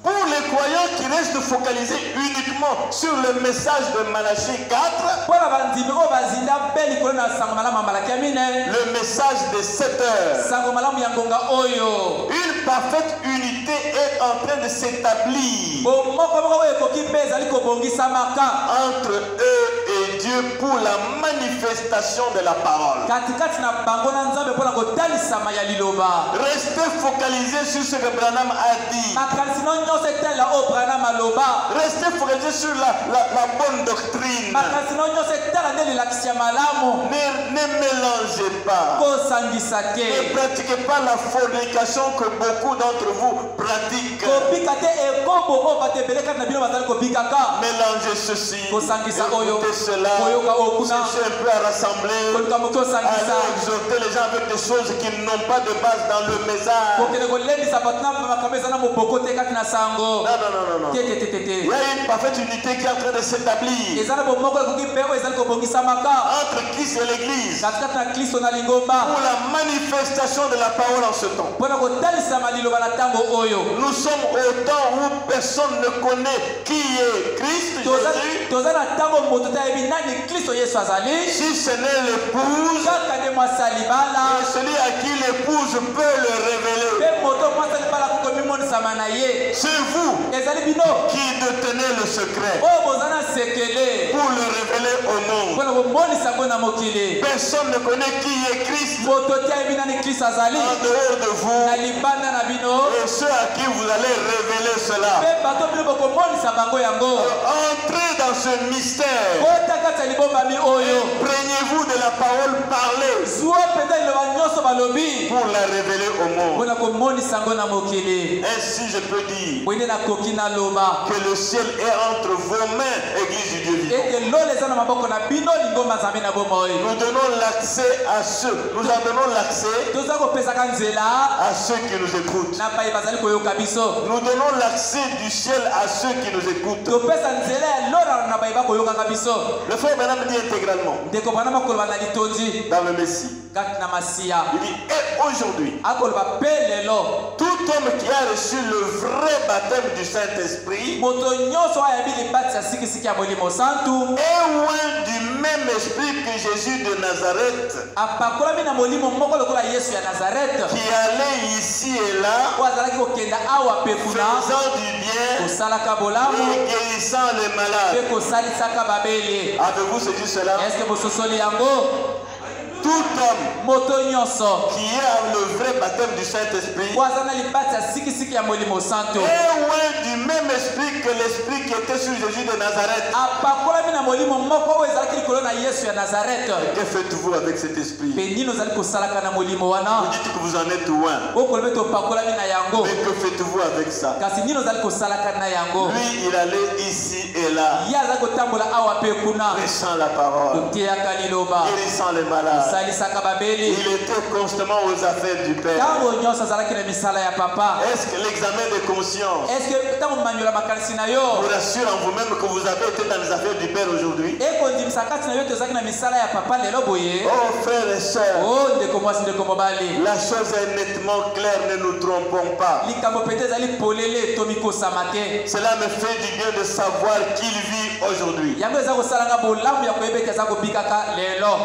C: Pour les croyants qui restent focalisés uniquement sur le message de Malachie 4,
B: mpona bandimi oyo bazinda mpe likolo na sango malamu ya malaki ya mine,
C: le message des 7 heures,
B: sango malamu ya ngonga oyo
C: une parfaite unité est en train de s'établir
B: bomoko moko oyo ekoki mpe ezali kobongisamaka
C: entre eux et Dieu pour la manifestation de la parole.
B: katikati na bango na nzambe mpona kotalisama ya liloba.
C: Restez focalisés sur ce que Branham a dit.
B: makanisi no nyonso etala oyo Branham aloba.
C: Restez focalisés sur la bonne doctrine.
B: makanisi no nyonso etala nde lelakisi ya malamu.
C: Ne mélangez pas.
B: kosangisa
C: Ne
B: te.
C: pratiquez pas la fornication que beaucoup d'entre vous pratiquent.
B: kobika te ekombo oyo bato ebele kati na bino bazali kobikaka.
C: Mélangez ceci.
B: kosangisa oyo
C: Écoutez cela.
B: koyoka oyo kuna
C: Cherchez un peu à rassembler.
B: koluka moki osangisa
C: Allez exhorter les gens avec des choses qui n'ont pas de base dans le message.
B: kokende kolendisa bato na makambo eza na moboko te kati na sango.
C: Non.
B: te.
C: Il y a une parfaite unité qui est en train de s'établir
B: eza na bomoko ekoki mpe oyo ezali kobongisamaka
C: entre Christ et l'Église
B: katikati na kristo na lingomba
C: pour la manifestation de la parole en ce temps.
B: mpona kotalisama liloba na ntango oyo.
C: Nous sommes au temps où personne ne connaît qui est Christ Jésus.
B: toza na ntango moto te ayebi nani kristo yesu azali.
C: Si ce n'est l'épouse,
B: kaka nde mwasi alibala
C: et celui à qui l'épouse peut le révéler.
B: mpe moto mwasi alibala kokomimonisama na ye.
C: C'est vous
B: ezali bino
C: qui détenez le secret
B: oyo boza na sekele
C: pour le révéler au monde.
B: mpona komonisa ngo na mokili.
C: Personne ne connaît qui est Christ
B: moto te ayebi nani kristo azali
C: en dehors de vous
B: na libanda na bino
C: et ceux à qui vous allez révéler cela.
B: mpe bato bino bokomonisa bango yango.
C: Entrez dans ce mystère.
B: kota kati ya libombami oyo
C: Prenez-vous de la parole parlée
B: zwa mpenza liloba nyonso balobi
C: pour la révéler au monde.
B: mpona komonisa ngo na mokili.
C: Ainsi, je peux dire
B: boyende nakoki naloba
C: que le ciel est entre vos mains, Église du Dieu vivant.
B: ete lola eza na maboko na bino lingomba nzambe na bomoi.
C: Nous donnons l'accès à ceux, nous en donnons l'accès
B: toza kopesaka nzela
C: à ceux qui nous écoutent.
B: na pai bazali koyoka biso.
C: Nous donnons l'accès du ciel à ceux qui nous écoutent.
B: topesa nzela ya lola na bai bakoyokaka biso.
C: Le frère Branham dit intégralement
B: ndeko bana makoloba na litondi
C: dans le Messie.
B: kati na masiya
C: Il dit, et aujourd'hui,
B: akoloba mpe lelo
C: tout homme qui a reçu le vrai baptême du Saint-Esprit
B: moto nyonso ayebi libati ya sikisiki ya molimo santu
C: est loin du même esprit que Jésus de Nazareth
B: apakolami na molimo moko lokola yesu ya nazarete
C: qui allait ici et là
B: oyo azalaki kokenda awa mpe kuna
C: faisant du bien
B: kosalaka bolamu
C: et guérissant les
B: mpe
C: malades.
B: kosalisaka babeli.
C: Avez-vous saisi cela?
B: eske bososoli yango?
C: Tout homme
B: moto nyonso
C: qui a le vrai baptême du Saint-Esprit
B: oyo aza na libati ya sikisiki ya molimo santu
C: est loin du même esprit que l'esprit qui était sur Jésus de Nazareth.
B: apakolami na molimo moko oyo ezalaki likolo na yesu ya nazarete.
C: Que faites-vous avec cet esprit?
B: mpe nini ozali kosalaka na molimo
C: Vous
B: wana?
C: dites que vous en êtes loin.
B: okoloba ete opakolami na yango,
C: Mais que faites-vous avec ça?
B: kasi nini ozali kosalaka na yango?
C: Lui, il allait ici et là,
B: ye azali kotambola awa mpe kuna
C: prêchant la parole,
B: koteyaka liloba,
C: guérissant les malades.
B: osalisaka babeli.
C: Il était constamment aux affaires du Père.
B: ntango nyonso azalaki na misala ya papa.
C: Est-ce que l'examen de conscience
B: eske ntango manyola makanisi na
C: vous
B: yo
C: rassure en vous-même que vous avez été dans les affaires du Père aujourd'hui?
B: ekondimisa kati na yo ete ozalaki na misala ya papa lelo boye?
C: Oh frères et sœurs,
B: o ndeko mwasi ndeko mobali,
C: la chose est nettement claire, ne nous trompons pas.
B: likambo pete ezali polele tomikosama te.
C: Cela me fait du bien de savoir qu'il vit aujourd'hui.
B: yango eza kosalanga bolamu ya koyeba ete aza kobikaka lelo.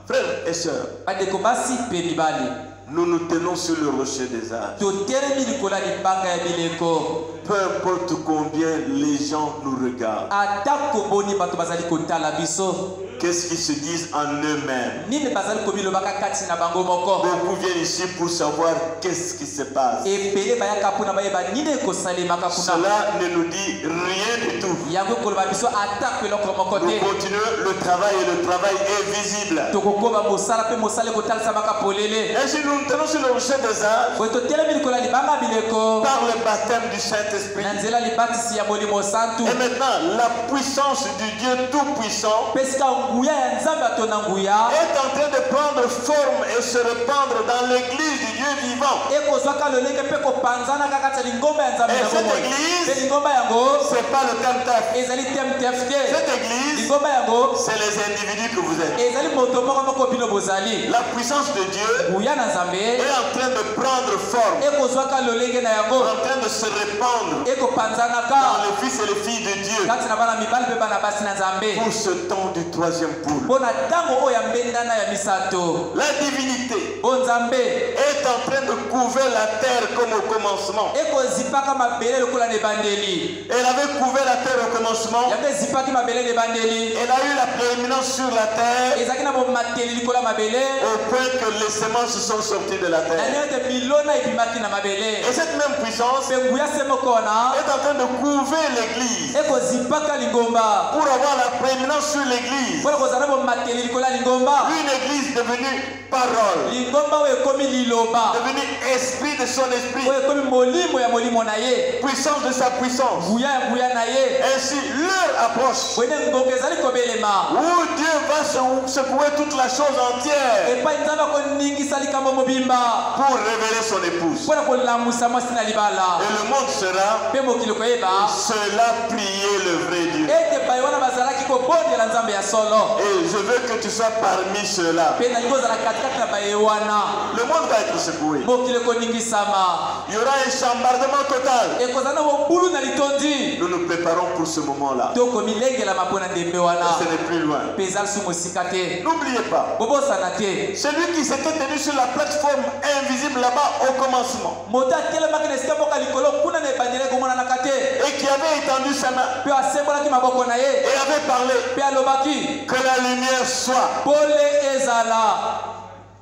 C: Frères et sœurs,
B: bandeko basi mpe mibali,
C: nous nous tenons sur le rocher des âges.
B: totelemi likolo ya libanga ya bileko.
C: Peu importe combien les gens nous regardent,
B: atako boni bato bazali kotala biso,
C: qu'est-ce qu'ils se disent en eux-mêmes.
D: nini bazali kobilobaka kati na bango moko.
C: Beaucoup viennent ici pour savoir qu'est-ce qui se passe.
D: ebele bayaka mpona bayeba nini ekosalemaka kuna.
C: Cela ne nous dit rien du tout.
D: yango koloba biso ata eloko moko
C: Nous
D: te.
C: continuons le travail et le travail est visible.
D: tokokoba mosala mpe mosala ekotalisamaka polele.
C: Ainsi nous nous tenons sur le rocher des âges
D: boye totelemi likolo ya libanga bileko
C: par le baptême du Saint-Esprit.
D: na nzela libatisi ya molimo santu.
C: Et maintenant, la puissance du Dieu Tout-Puissant
D: mpe sika nguya ya nzambe atona nguya
C: est en train de prendre forme et se répandre dans l'église du Dieu vivant.
D: ekozwaka lolenge mpe kopanzanaka kati ya lingomba ya nzambe
C: Et
D: na
C: cette
D: bomoi.
C: église,
D: mpe lingomba yango
C: c'est pas le Tam-Taf.
D: ezali temtef te.
C: Cette église,
D: lingomba yango
C: c'est les individus que vous êtes.
D: ezali moto moko moko bino bozali.
C: La puissance de Dieu
D: nguya na nzambe
C: est en train de prendre forme,
D: ekozwaka lolenge na yango
C: en train de se répandre dans
D: ekopanzanaka
C: les fils et les filles de Dieu
D: kati na bana mibali mpe bana basi na nzambe
C: pour ce temps du troisième poule.
D: mpo na ntango oyo ya mbendana ya misato.
C: La divinité
D: o nzambe
C: est en train de couvrir la terre comme au commencement.
D: ekozipaka mabele lokola na ebandeli.
C: Elle avait couvert la terre au commencement.
D: yango ezipaki mabele na ebandeli.
C: Elle a eu la prééminence sur la terre
D: ezalaki na bomateli likolo ya mabele
C: au point que les semences sont sorties de la
D: na
C: terre.
D: ndenge ete milona ebimaki na mabele.
C: Et cette même puissance
D: mpe nguya se moko wana
C: est en train de couvrir l'église
D: ekozipaka lingomba
C: pour avoir la prééminence sur l'église.
D: mpona kozala na bomateli likolo ya lingomba.
C: Une église devenue parole,
D: lingomba oyo ekomi liloba
C: devenue esprit de son esprit,
D: oyo ekomi molimo ya molimo na ye.
C: puissance de sa puissance.
D: nguya ya nguya na ye.
C: Ainsi, l'heure approche
D: boye nde ngongo ezali kobelema
C: où Dieu va secouer toute la chose entière
D: epai nzambe akoningisa likambo mobimba
C: pour révéler son épouse.
D: mpona kolamusa mwasi na libala.
C: Et le monde sera
D: mpe mokili koyeba
C: cela prier le vrai Dieu.
D: ete bai wana bazalaki kobondela nzambe ya solo.
C: Et je veux que tu sois parmi ceux-là.
D: mpe nalingi ozala katikati na baye wana.
C: Le monde va être secoué.
D: mokili ekoningisama.
C: Il y aura un chambardement total.
D: ekozala na bobulu na litondi.
C: Nous nous préparons pour ce moment-là.
D: tokomilengelama mpo na ndembe wana.
C: Ce n'est plus loin.
D: mpe eza lisusu mosika te.
C: N'oubliez pas,
D: bobosana te.
C: celui qui s'était tenu sur la plateforme invisible là-bas au commencement
D: moto atelemaki na esika moko ya likolo kuna na ebandeli ekomonanaka te.
C: et qui avait étendu sa main
D: mpe asembolaki maboko na ye.
C: et avait parlé
D: mpe alobaki
C: que la lumière soit.
D: pole ezala.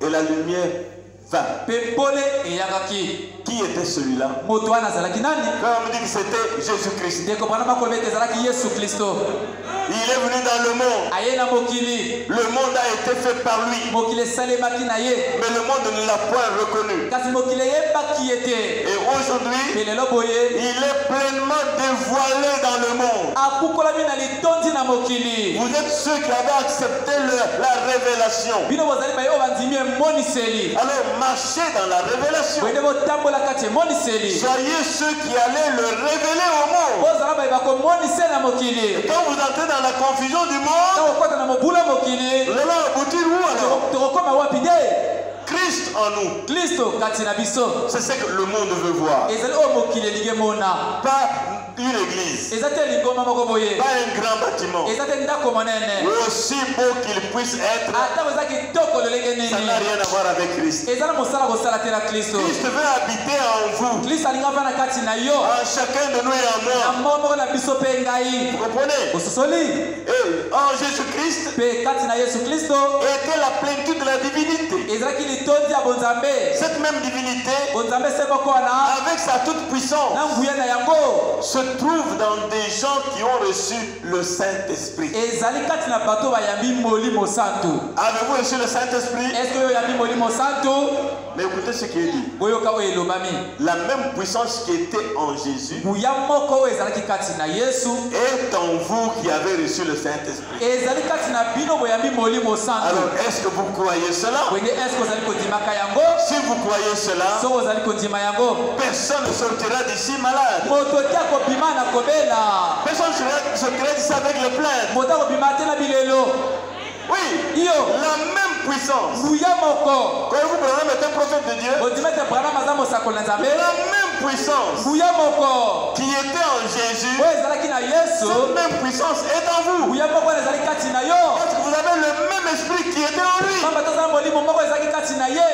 C: Et la lumière vint.
D: mpe pole eyakaki.
C: Qui était celui-là?
D: moto wana azalaki nani?
C: Quand on me dit que c'était Jésus-Christ.
D: ndeko bana bakoloba ete ezalaki yesu kristo.
C: Il est venu dans le monde.
D: aye na mokili.
C: Le monde a été fait par lui.
D: mokili esalemaki na ye.
C: Mais le monde ne l'a point reconnu.
D: kasi mokili eyebaki ye te.
C: Et aujourd'hui,
D: mpe lelo boye
C: il est pleinement dévoilé dans le monde.
D: akukolami na litondi na mokili.
C: Vous êtes ceux qui avaient accepté la révélation.
D: bino bozali baye oyo bandimi emoniseli.
C: Alors marchez dans la révélation.
D: boyende botambola kati ya emoniseli.
C: Soyez ceux qui allaient le révéler au monde.
D: bozala baye bakomoniseli na
C: Et
D: mokili.
C: quand vous entrez dans la confusion du monde,
D: ntango okota na mobula mokili.
C: vous allez aboutir où alors?
D: tokokoma wapi de?
C: Christ en nous.
D: kristo kati na biso.
C: C'est ce que le monde veut voir.
D: ezali oyo mokili elingi emona.
C: Pas une église,
D: eza te lingomba moko boye.
C: pas un grand bâtiment.
D: eza te ndako monene.
C: Aussi beau qu'il puisse être,
D: ata eza kitoko lolenge
C: ça n'a
D: nini.
C: rien à voir avec Christ.
D: eza na mosala kosala te na kristo.
C: Christ veut habiter en vous,
D: kristo alingi avanda kati na yo.
C: en chacun de nous et en
D: na
C: moi.
D: moko moko na biso mpe ngai.
C: Vous comprenez?
D: ososoli.
C: Et en Jésus-Christ
D: mpe kati na yesu kristo
C: était la plénitude de la divinité.
D: ezalaki litondi ya bonzambe.
C: Cette même divinité,
D: bonzambe se moko wana
C: avec sa toute puissance,
D: na nguya na yango
C: se trouve dans des gens qui ont reçu le Saint-Esprit.
D: ezali kati na bato bayambi molimo santu.
C: Avez-vous reçu le Saint-Esprit?
D: eske oyo oyambi molimo santu?
C: Mais écoutez ce qui est dit.
D: boyoka oyo elobami.
C: La même puissance qui était en Jésus
D: nguya moko oyo ezalaki kati na yesu
C: est en vous qui avez reçu le Saint-Esprit.
D: ezali kati na bino boyambi molimo santu.
C: Alors, est-ce que vous croyez cela?
D: wenge eske ozali kondimaka yango?
C: Si vous croyez cela,
D: soki ozali kondima yango
C: personne ne sortira d'ici malade.
D: moto te akobima na kobela.
C: Personne ne sortira d'ici avec les plaintes.
D: moto akobima te na bilelo.
C: Oui,
D: iyo
C: la même puissance.
D: nguya moko.
C: Quand vous Branham est un prophète de Dieu,
D: ondima ete branham aza mosakoli na nzambe.
C: la même puissance
D: nguya moko
C: qui était en Jésus,
D: oyo ezalaki na yesu.
C: cette même puissance est en vous.
D: nguya moko oyo ezali kati na yo.
C: Parce que vous avez le même esprit qui était en lui.
D: pamba tozala molimo moko ezalaki kati na ye.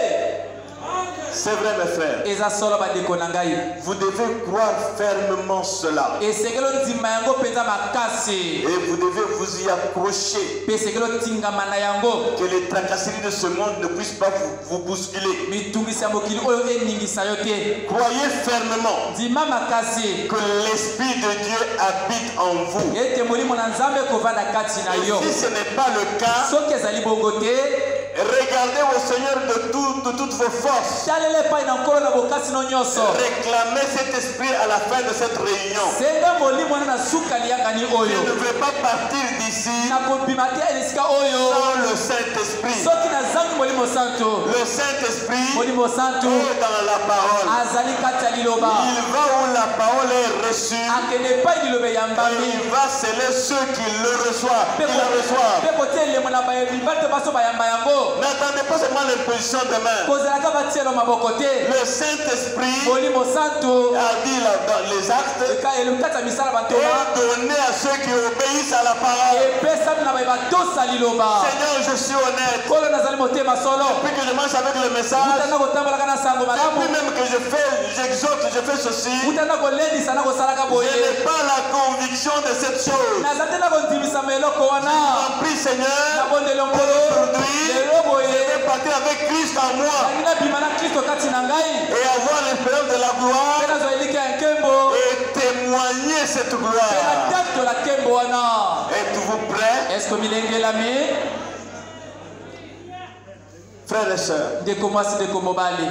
C: C'est vrai, mes frères.
D: eza solo bandeko na ngai.
C: Vous devez croire fermement cela.
D: Esengeli ondima yango mpenza makasi.
C: Et vous devez vous y accrocher.
D: Mpe esengeli otingama na yango.
C: Que les tracasseries de ce monde ne puissent pas vous bousculer.
D: Mitungisi ya mokili oyo eningisa yo te.
C: Croyez fermement
D: Ndima makasi.
C: que l'Esprit de Dieu habite en vous.
D: Ete molimo na Nzambe kovanda kati na yo.
C: Et si ce n'est pas le cas,
D: Soki ezali bongo te,
C: regardez au Seigneur de toutes vos forces.
D: talele epai na nkolo na bokasi no nyonso.
C: Réclamez cet esprit à la fin de cette réunion.
D: Senga molimo na suka liyangani
C: Je
D: oyo.
C: ne vais pas partir d'ici
D: Nakobima te esika oyo.
C: sans le Saint-Esprit.
D: Soki nazangi molimo santo.
C: Le Saint-Esprit
D: Molimo santo
C: est dans la parole.
D: azali kati ya liloba.
C: Il va où la parole est reçue.
D: Akende epai liloba
C: Et
D: eyambami.
C: il va sceller ceux qui le reçoivent. Qui la reçoivent.
D: Mpe kotelemo na mibali te baso bayamba yango.
C: N'attendez pas seulement l'imposition de main.
D: Kozalaka batielo maboko te.
C: Le Saint-Esprit
D: Molimo santo
C: a dit là, dans les actes,
D: kati ya misala
C: est
D: bantoma
C: donné à ceux qui obéissent à la parole.
D: epesami na baye batosa liloba.
C: Seigneur, je suis honnête.
D: Kolo nazali motema solo.
C: Depuis que je marche avec le message,
D: Utanda kotambolaka na sango
C: depuis
D: malamu.
C: même que j'exhorte, je fais ceci,
D: Utanda kolendisa na kosalaka
C: je
D: boye.
C: n'ai pas la conviction de cette chose.
D: Naza te na kondimisa eloko wana.
C: En prie, Seigneur,
D: Nabondeli nkolo.
C: aujourd'hui,
D: Lelo
C: je
D: boye.
C: vais partir avec Christ en moi
D: Nangi nabima na Kristo kati na ngai.
C: et avoir l'espérance de la gloire
D: Mpe nazwa elika ya nkembo.
C: et témoigner cette
D: Mpe
C: gloire.
D: natatola nkembo wana.
C: Êtes-vous prêts,
D: Est-ce que milengelami?
C: frères et sœurs?
D: Ndeko mwasi ndeko mobali.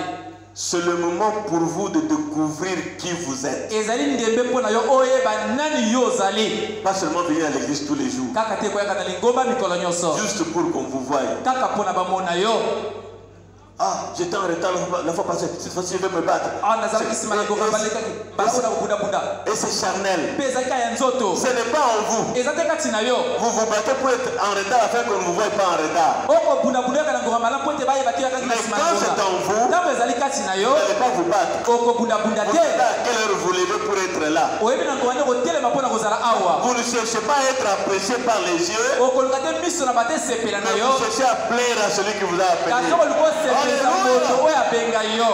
C: C'est le moment pour vous de découvrir qui vous êtes.
D: Ezali ndembe mpo na yo oyeba nani yo ozali.
C: Pas seulement venir à l'église tous les jours,
D: Kaka te koyaka na lingomba mikolo nyonso.
C: juste pour qu'on vous voie.
D: Kaka mpo na bamona yo.
C: Ah, j'étais en retard la fois passée, cette fois-ci je vais me battre.
D: Ah, nazalaki nsima na ngomba balekaki. Bakona kobundabunda.
C: Et c'est charnel.
D: Mpe ezalika ya nzoto.
C: Ce n'est pas en vous.
D: Eza te kati na yo.
C: Vous vous battez pour être en retard afin qu'on ne vous voie pas en retard.
D: Okobundabundaka na ngomba malamu mpo ete bayeba te yakaki na
C: Mais
D: nsima na
C: quand c'est
D: ngomba.
C: en vous,
D: Ntango ezali kati na yo,
C: vous n'allez pas vous battre.
D: okobundabunda
C: Vous
D: te.
C: savez à quelle heure vous levez pour être là.
D: Oyebi na ngomba nde kotelema mpo na kozala awa.
C: Vous ne cherchez pas à être apprécié par les yeux,
D: Okoluka te miso na bate sepela na
C: mais
D: yo.
C: vous cherchez à plaire à celui qui vous a appelé.
D: Kasi okoluka osepelisa moto oyo abenga yo.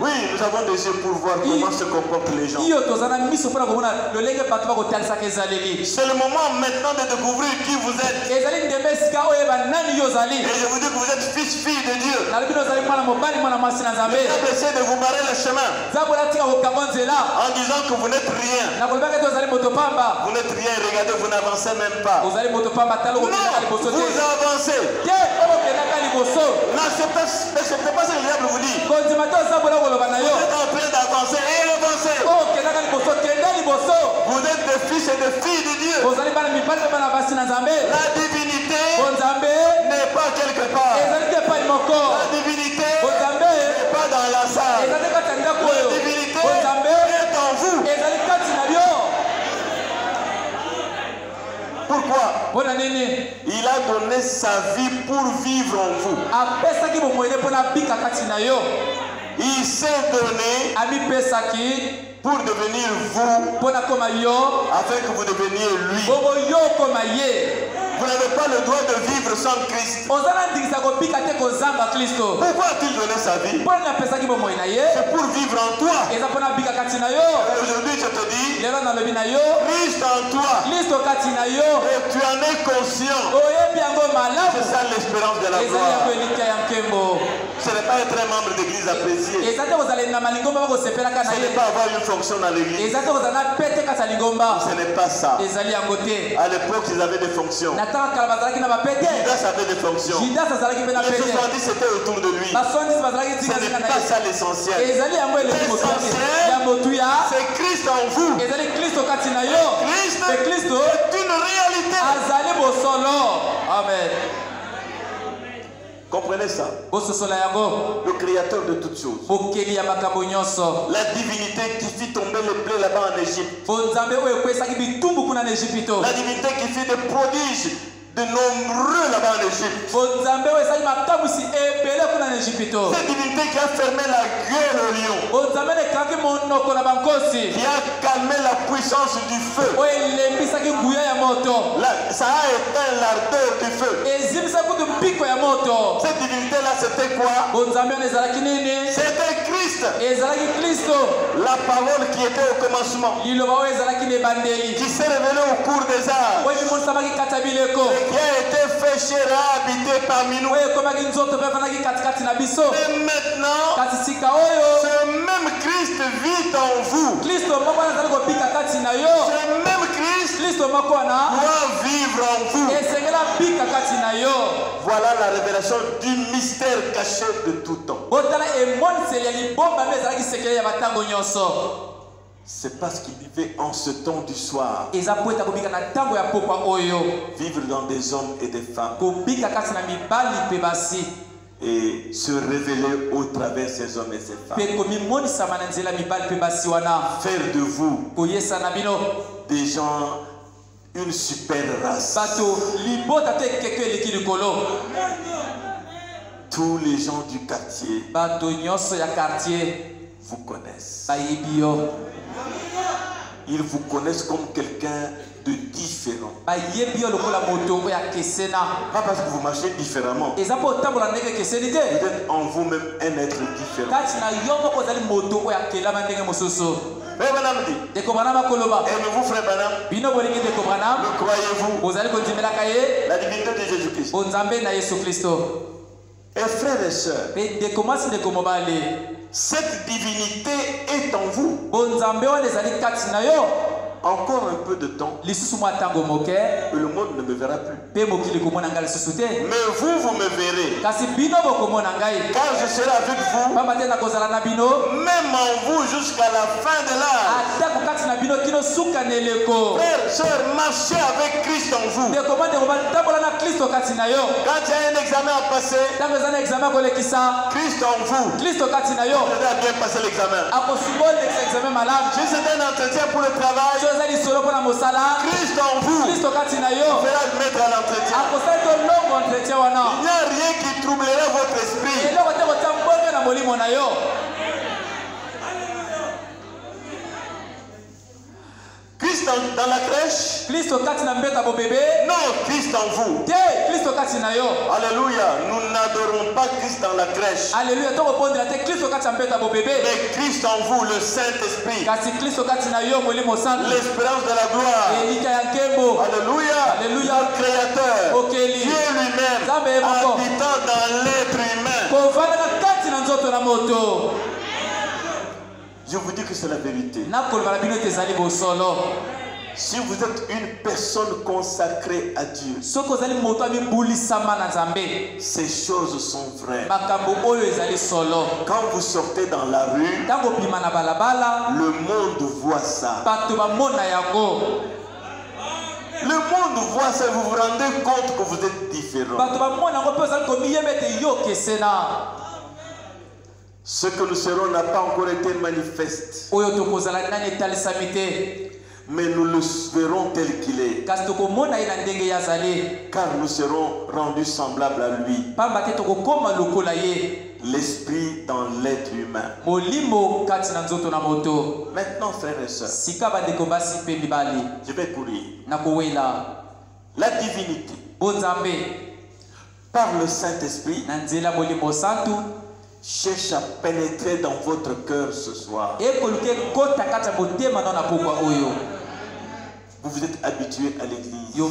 C: Oui, nous avons des yeux pour voir comment se comportent les gens.
D: Iyo tozana miso mpona komona lolenge bato bakotalisaka ezaleli.
C: C'est le moment maintenant de découvrir qui vous êtes.
D: Ezali ndembe esika oyeba nani yo ozali.
C: Et je vous dis que vous êtes fils, fille de Dieu.
D: Nalobi ozali mwana mobali mwana mwasi na Nzambe.
C: Essayez de vous barrer le chemin
D: Nzambe olatika kokanga nzela.
C: en disant que vous n'êtes rien.
D: Nakolobaka te ozali moto pamba.
C: Vous n'êtes rien, regardez, vous n'avancez même pas.
D: Ozali moto pamba tala
C: Non,
D: okokendaka liboso te.
C: vous avancez.
D: Te okokendaka liboso.
C: N'acceptez pas ce que le diable vous dit.
D: Kondima te osambola koloba na
C: Vous
D: yo.
C: êtes en train d'avancer et avancer.
D: Okokendaka liboso kende liboso.
C: Vous êtes des fils et des filles de Dieu.
D: Ozali bana mibali mpe bana basi na Nzambe.
C: La divinité
D: Bonzambe
C: n'est pas quelque part.
D: ezali te epai moko.
C: La divinité
D: Bonzambe
C: n'est pas dans la salle.
D: ezali kati ya ndako
C: La
D: oyo.
C: divinité
D: Bonzambe
C: est en vous.
D: ezali kati na yo.
C: Pourquoi?
D: Mpona nini?
C: Il a donné sa vie pour vivre en vous.
D: Apesaki bomoi mpo na bika kati na yo.
C: Il s'est donné
D: Amipesaki
C: pour devenir vous,
D: mpo na koma yo.
C: afin que vous deveniez lui.
D: Bongo yo koma ye.
C: Vous n'avez pas le droit de vivre sans Christ.
D: Ozala ndingisa kobika te kozanga Kristo.
C: Pourquoi a-t-il donné sa vie?
D: Mpona apesaki bomoi na ye.
C: C'est pour vivre en toi.
D: Eza mpo na bika kati na yo.
C: Et aujourd'hui, je te dis,
D: Lelo nalobi na yo.
C: Christ en toi.
D: Kristo kati na yo.
C: Et tu en es conscient.
D: Oyebi yango malamu.
C: C'est ça l'espérance de la
D: Ezali yango
C: gloire.
D: elika ya nkembo.
C: Ce n'est pas être un membre d'église apprécié.
D: Eza te kozala na malingomba bakosepelaka na
C: Ce n'est
D: ye.
C: pas avoir une fonction dans l'église.
D: Eza te kozala na pete kati ya lingomba.
C: Ce n'est pas ça.
D: Ezali yango te.
C: À l'époque, ils avaient des fonctions.
D: Na ntango kala bazalaki na bapete.
C: Judas avait des fonctions.
D: Judas azalaki mpe na
C: Les
D: pete.
C: 70 étaient autour de lui.
D: Ba-70 bazalaki
C: Ce
D: zingazinga
C: n'est
D: na
C: pas
D: ye.
C: ça l'essentiel.
D: Ezali yango eleki motuya ya motuya.
C: C'est Christ en vous.
D: Ezali Kristo kati na yo.
C: Christ
D: Mpe Kristo
C: est une réalité.
D: azali bosolo. Amen.
C: Comprenez ça.
D: Bososola yango.
C: Le créateur de toutes choses.
D: Bokeli ya makambo nyonso.
C: La divinité qui fit tomber les plaies là-bas en Égypte.
D: Bonzambe oyo ekwesaki bitumbu kuna na Ejipito.
C: La divinité qui fit des prodiges de nombreux là-bas en Égypte. Cette divinité qui a fermé la gueule au lion, qui a calmé la puissance du feu, ça a éteint l'ardeur du feu. Cette divinité-là, c'était quoi? C'était Christ. La parole qui était au commencement, qui s'est révélée au cours des âges, et qui a été fait chair et habité parmi nous. Et maintenant, ce même Christ vit en vous. Ce même Christ doit vivre en vous. Voilà la révélation du mystère caché de tout temps. C'est parce qu'il vivait en ce temps du soir. Vivre dans des hommes et des femmes. Et se révéler au travers ces hommes et ces femmes. Faire de vous des gens, une super race. Tous les gens du quartier vous connaissent. Ils vous connaissent comme quelqu'un de différent. Pas parce que vous marchez différemment. Vous êtes en vous-même un être différent. Aimez-vous frère Branham? Le croyez-vous? La divinité de Jésus-Christ. Et frères et sœurs, cette divinité est en vous. Encore un peu de temps, et le monde ne me verra plus. Mais vous me verrez. Car je serai avec vous, même en vous jusqu'à la fin de l'âge. Frères, sœurs, marchez avec Christ en vous. Quand il y a un examen à passer, Christ en vous, vous allez bien passer l'examen. Si c'est un entretien pour le travail, Christ en vous fera mettre à l'entretien. Il n'y a rien qui troublera votre esprit. Christ dans la crèche? Non, Christ en vous. Alléluia. Nous n'adorons pas Christ dans la crèche. Mais Christ en vous, le Saint-Esprit. L'espérance de la gloire. Alléluia. Le Créateur. Dieu lui-même habitant dans l'être humain. Je vous dis que c'est la vérité. Si vous êtes une personne consacrée à Dieu, ces choses sont vraies. Quand vous sortez dans la rue, le monde voit ça. Le monde voit ça et vous vous rendez compte que vous êtes différent. Ce que nous serons n'a pas encore été manifeste. Mais nous le verrons tel qu'il est. Car nous serons rendus semblables à lui. L'esprit dans l'être humain. Maintenant, frères et sœurs, je vais courir. La divinité, par le Saint-Esprit, cherche à pénétrer dans votre cœur ce soir. Vous vous êtes habitué à l'église. Vous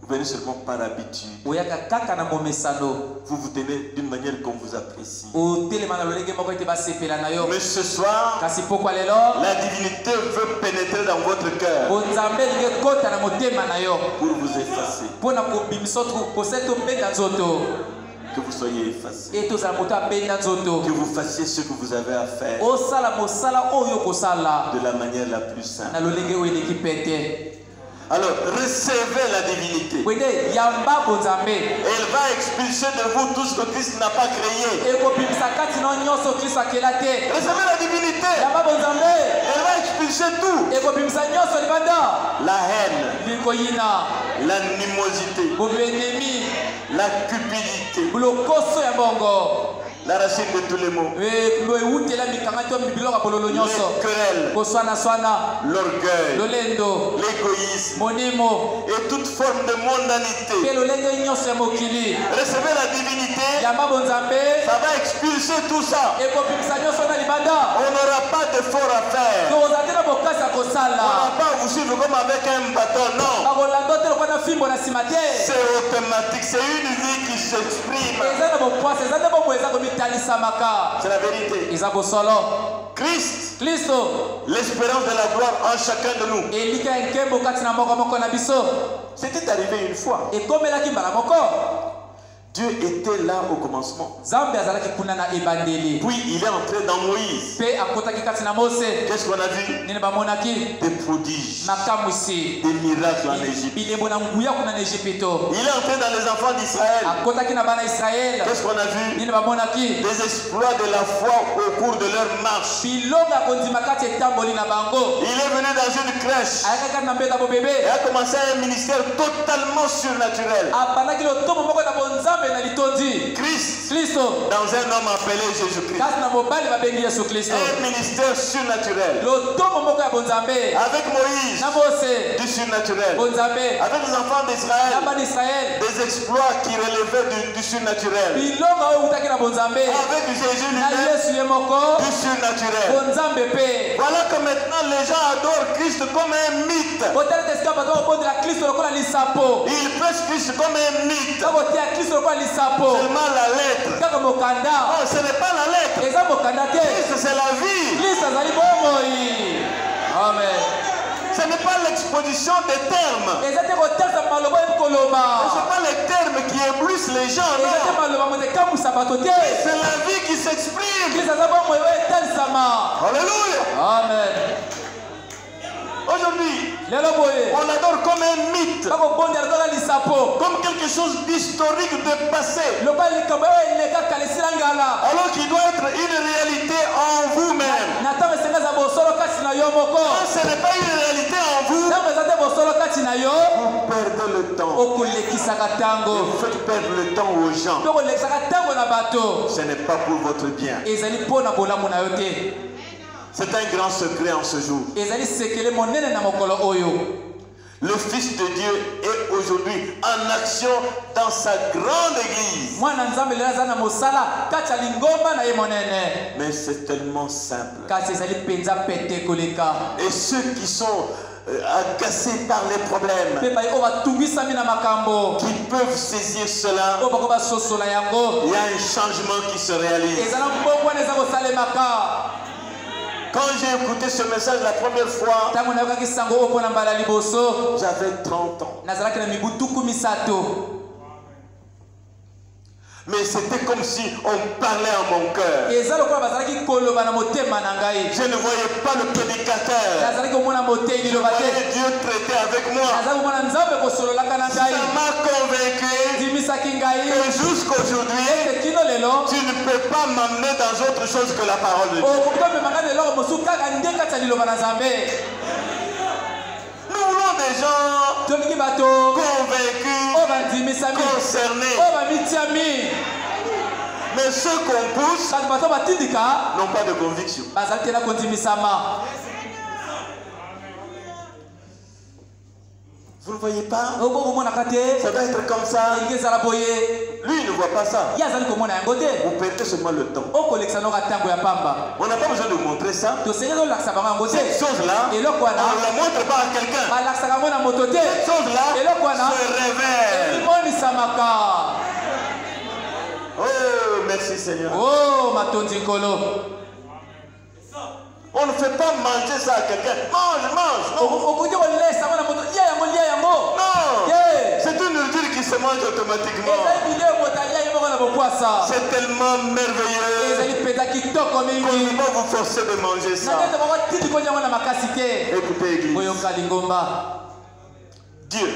C: venez seulement par habitude. Vous vous tenez d'une manière qu'on vous apprécie. Mais ce soir, la divinité veut pénétrer dans votre cœur pour vous effacer. Que vous soyez effacés. Que vous fassiez ce que vous avez à faire de la manière la plus simple. Alors, recevez la divinité. Et elle va expulser de vous tout ce que Christ n'a pas créé. Recevez la divinité. Elle va expulser tout. La haine, l'animosité,
B: bobenemi,
C: la cupidité,
B: bulokoso ya bongo.
C: la racine de tous les maux, les querelles, l'orgueil, l'égoïsme et toute forme de mondanité. Recevez la divinité, ça va expulser tout ça. On n'aura pas d'effort à faire. On n'aura pas à vous suivre comme avec un bâton, non. C'est automatique, c'est une vie qui s'exprime. C'est la vérité. Christ, l'espérance de la gloire en chacun de nous. C'était arrivé une fois. Dieu était là au commencement. Puis il est entré dans Moïse. Qu'est-ce qu'on a vu? Des prodiges, des miracles en Égypte. Il est entré dans les enfants d'Israël. Qu'est-ce qu'on a vu? Des exploits de la foi au cours de leur marche. Il est venu dans une crèche et a commencé un ministère totalement surnaturel. Christ dans un homme appelé Jésus-Christ. Un ministère surnaturel. Avec Moïse, du surnaturel. Avec les enfants d'Israël, des exploits qui relevaient du surnaturel. Avec Jésus lui-même, du surnaturel. Voilà que maintenant les gens adorent Christ comme un mythe. Ils prêchent Christ comme un mythe. Seulement la lettre. Non, ce n'est pas la lettre. Christ, c'est la vie.
B: Amen.
C: Ce n'est pas l'exposition des termes. Ce n'est pas les termes qui éblouissent les gens. Non. C'est la vie qui s'exprime. Alléluia.
B: Amen.
C: Aujourd'hui, on adore comme un mythe, comme quelque chose d'historique, de passé, alors qu'il doit être une réalité en vous-même. Quand ce n'est pas une réalité en vous, vous perdez le temps. Vous faites perdre le temps aux gens. Ce n'est pas pour votre bien. C'est un grand secret en ce jour. Le Fils de Dieu est aujourd'hui en action dans sa grande église. Mais c'est tellement simple. Et ceux qui sont agacés par les problèmes, qui peuvent saisir cela, il y a un changement qui se réalise. Quand j'ai écouté ce message la première fois, j'avais 30 ans. Mais c'était comme si on parlait à mon cœur. Je ne voyais pas le prédicateur. Je voyais Dieu traiter avec moi. Ça m'a convaincu que jusqu'aujourd'hui, tu ne peux pas m'amener dans autre chose que la parole de Dieu. Nous voulons des gens convaincus, concernés. Mais ceux qu'on pousse n'ont pas de conviction. Vous ne voyez pas? Ça doit être comme ça. Lui, il ne voit pas ça. Vous perdez seulement le temps. On n'a pas besoin de montrer ça. Cette chose-là, on ne la montre pas à quelqu'un. Cette chose-là se révèle. Oh, merci Seigneur. On ne fait pas manger ça à quelqu'un. Mange, mange. Non. C'est une nourriture qui se mange automatiquement. C'est tellement merveilleux qu'on ne peut pas vous forcer de manger ça. Écoutez, Église. Dieu,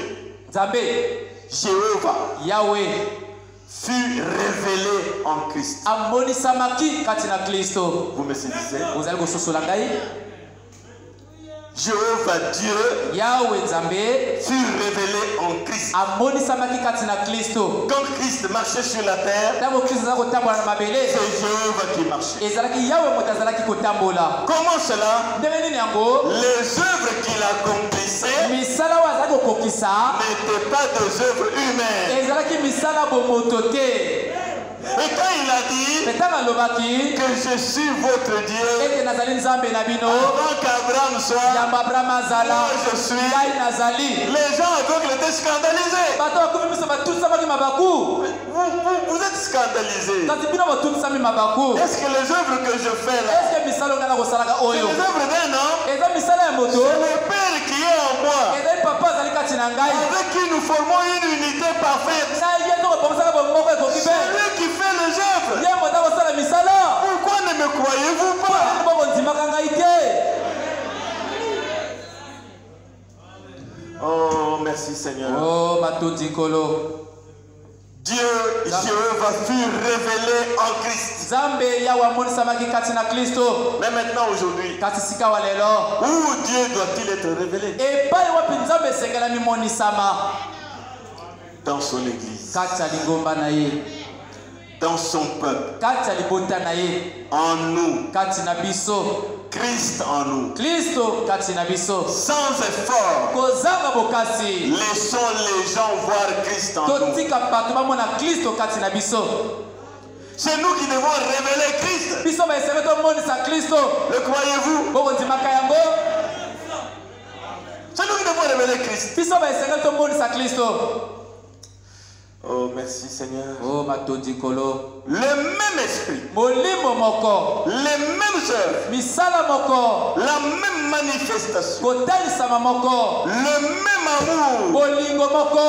C: Jéhovah,
B: Yahweh,
C: fut révélé en Christ. Vous me saisissez? Jéhovah Dieu
D: Yahweh Nzambe
C: fut révélé en Christ.
D: amonisamaki kati na Kristo.
C: Quand Christ marchait sur la terre,
D: Ntango Kristo azalaki kotambola na mabele,
C: c'est Jéhovah qui marchait.
D: ezalaki Yahweh moto azalaki kotambola.
C: Comment cela?
D: Ndenge nini yango?
C: Les œuvres qu'il accomplissait
D: Misala oyo azalaki kokokisa
C: n'étaient pas des œuvres humaines.
D: ezalaki misala bomoto te.
C: Et quand il a dit
D: Ntango alobaki
C: que je suis votre Dieu,
D: ete nazali Nzambe na bino,
C: avant qu'Abraham soit,
D: yambo Abraham azala,
C: moi je suis,
D: ngai nazali.
C: les gens aveugles étaient scandalisés.
D: Bato bakufi biso batutisamaki mabaku.
C: Vous êtes scandalisés.
D: Kasi bino batutisami mabaku.
C: Est-ce que les œuvres que je fais là,
D: Est-ce que misala oyo ngai nakosalaka
C: c'est
D: oyo
C: les œuvres d'un homme?
D: eza misala ya moto?
C: C'est le Père qui est en moi,
D: ezali papa azali kati na ngai,
C: avec qui nous formons une unité parfaite.
D: na ye nde kobongisaka bomoko ekoki
C: C'est
D: mpe
C: lui qui fait les œuvres.
D: ye moto akosala misala.
C: Pourquoi ne me croyez-vous pas?
D: bokondimaka ngai te.
C: Oh, merci Seigneur.
D: Oh matondi nkolo.
C: Dieu, Jéhovah fut révélé en Christ.
D: Nzambe yawe amonisamaki kati na Kristo.
C: Mais maintenant, aujourd'hui,
D: Kasi sika wa lelo
C: où Dieu doit-il être révélé?
D: epai wapi Nzambe esengelami monisama?
C: Dans son Église,
D: Kati ya lingomba na ye,
C: dans son peuple,
D: kati ya libota na ye,
C: en nous,
D: kati na biso,
C: Christ en nous.
D: Kristo kati na biso.
C: Sans effort,
D: Kozanga bokasi
C: laissons les gens voir Christ en nous.
D: totika bato bamona Kristo kati na biso.
C: C'est nous qui devons révéler Christ.
D: Biso baesenge tomonisa Kristo.
C: Le croyez-vous?
D: Bokondimaka yango?
C: C'est nous qui devons révéler Christ.
D: Biso baesenge tomonisa Kristo.
C: Oh, merci Seigneur.
D: Oh matondi nkolo.
C: Le même esprit,
D: Molimo moko,
C: les mêmes œuvres,
D: misala moko,
C: la même manifestation,
D: kotalisama moko,
C: le même amour.
D: bolingo moko.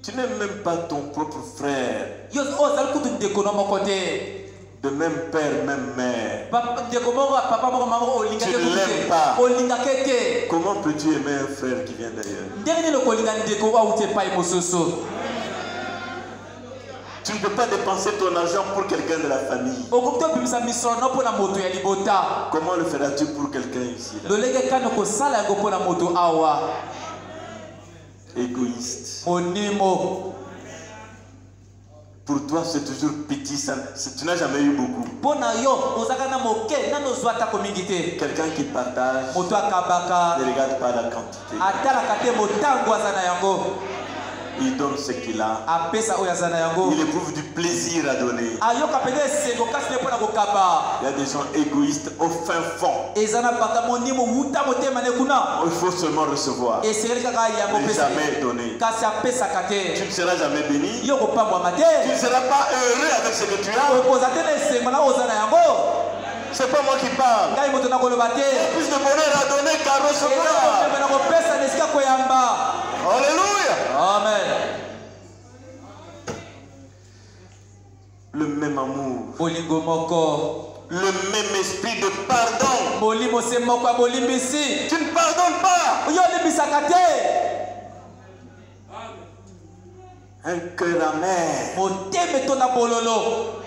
C: Tu n'aimes même pas ton propre frère,
D: Yo ozali kutu ndeko no moko te.
C: de même père, même mère.
D: Papa ndeko moko papa moko mama moko olingaka
C: Tu ne
D: kutu
C: l'aimes
D: te.
C: pas.
D: Olingaka te.
C: Comment peux-tu aimer un frère qui vient d'ailleurs?
D: Ndenge nini okolinga ndeko auti epai mosusu?
C: Tu ne peux pas dépenser ton argent pour quelqu'un de la famille.
D: Okoki tobimisa misolo no mpona moto ya libota.
C: Comment le feras-tu pour quelqu'un ici là?
D: Lolenge kani okosala yango mpona moto awa?
C: Égoïste.
D: Monimo.
C: Pour toi, c'est toujours petit. Tu n'as jamais eu beaucoup.
D: Mpona yo ozalaka na moke nano ozwa atako mingi te.
C: Quelqu'un qui partage,
D: Moto akabaka
C: ne regarde pas la quantité.
D: atalaka te motango aza na yango.
C: Il donne ce qu'il a.
D: Apesa oyo aza na yango.
C: Il éprouve du plaisir à donner.
D: Ayoka pene esengo kasi nde mpona kokaba.
C: Il y a des gens égoïstes au fin fond.
D: Eza na baka monimo wuta motema ne kuna.
C: Il faut seulement recevoir.
D: Esengeli kaka yango
C: Ne
D: pesa.
C: jamais donner.
D: Kasi apesaka
C: Tu
D: te.
C: ne seras jamais béni.
D: Yo kopambwama
C: Tu
D: te.
C: ne seras pas heureux avec ce que tu as.
D: Okoza te na esengo na oza na yango.
C: C'est pas moi qui parle.
D: Ngai moto nakoloba te.
C: Plus de bonheur à donner qu'à recevoir.
D: Eza na kopesa na esika koyamba.
C: Alléluia.
D: Amen.
C: Le même amour.
D: Bolingo moko.
C: Le même esprit de pardon.
D: Molimo se moko ya bolimbisi.
C: Tu ne pardonnes pas.
D: Yo olimbisaka te.
C: Un cœur amer.
D: Motema etonda bololo.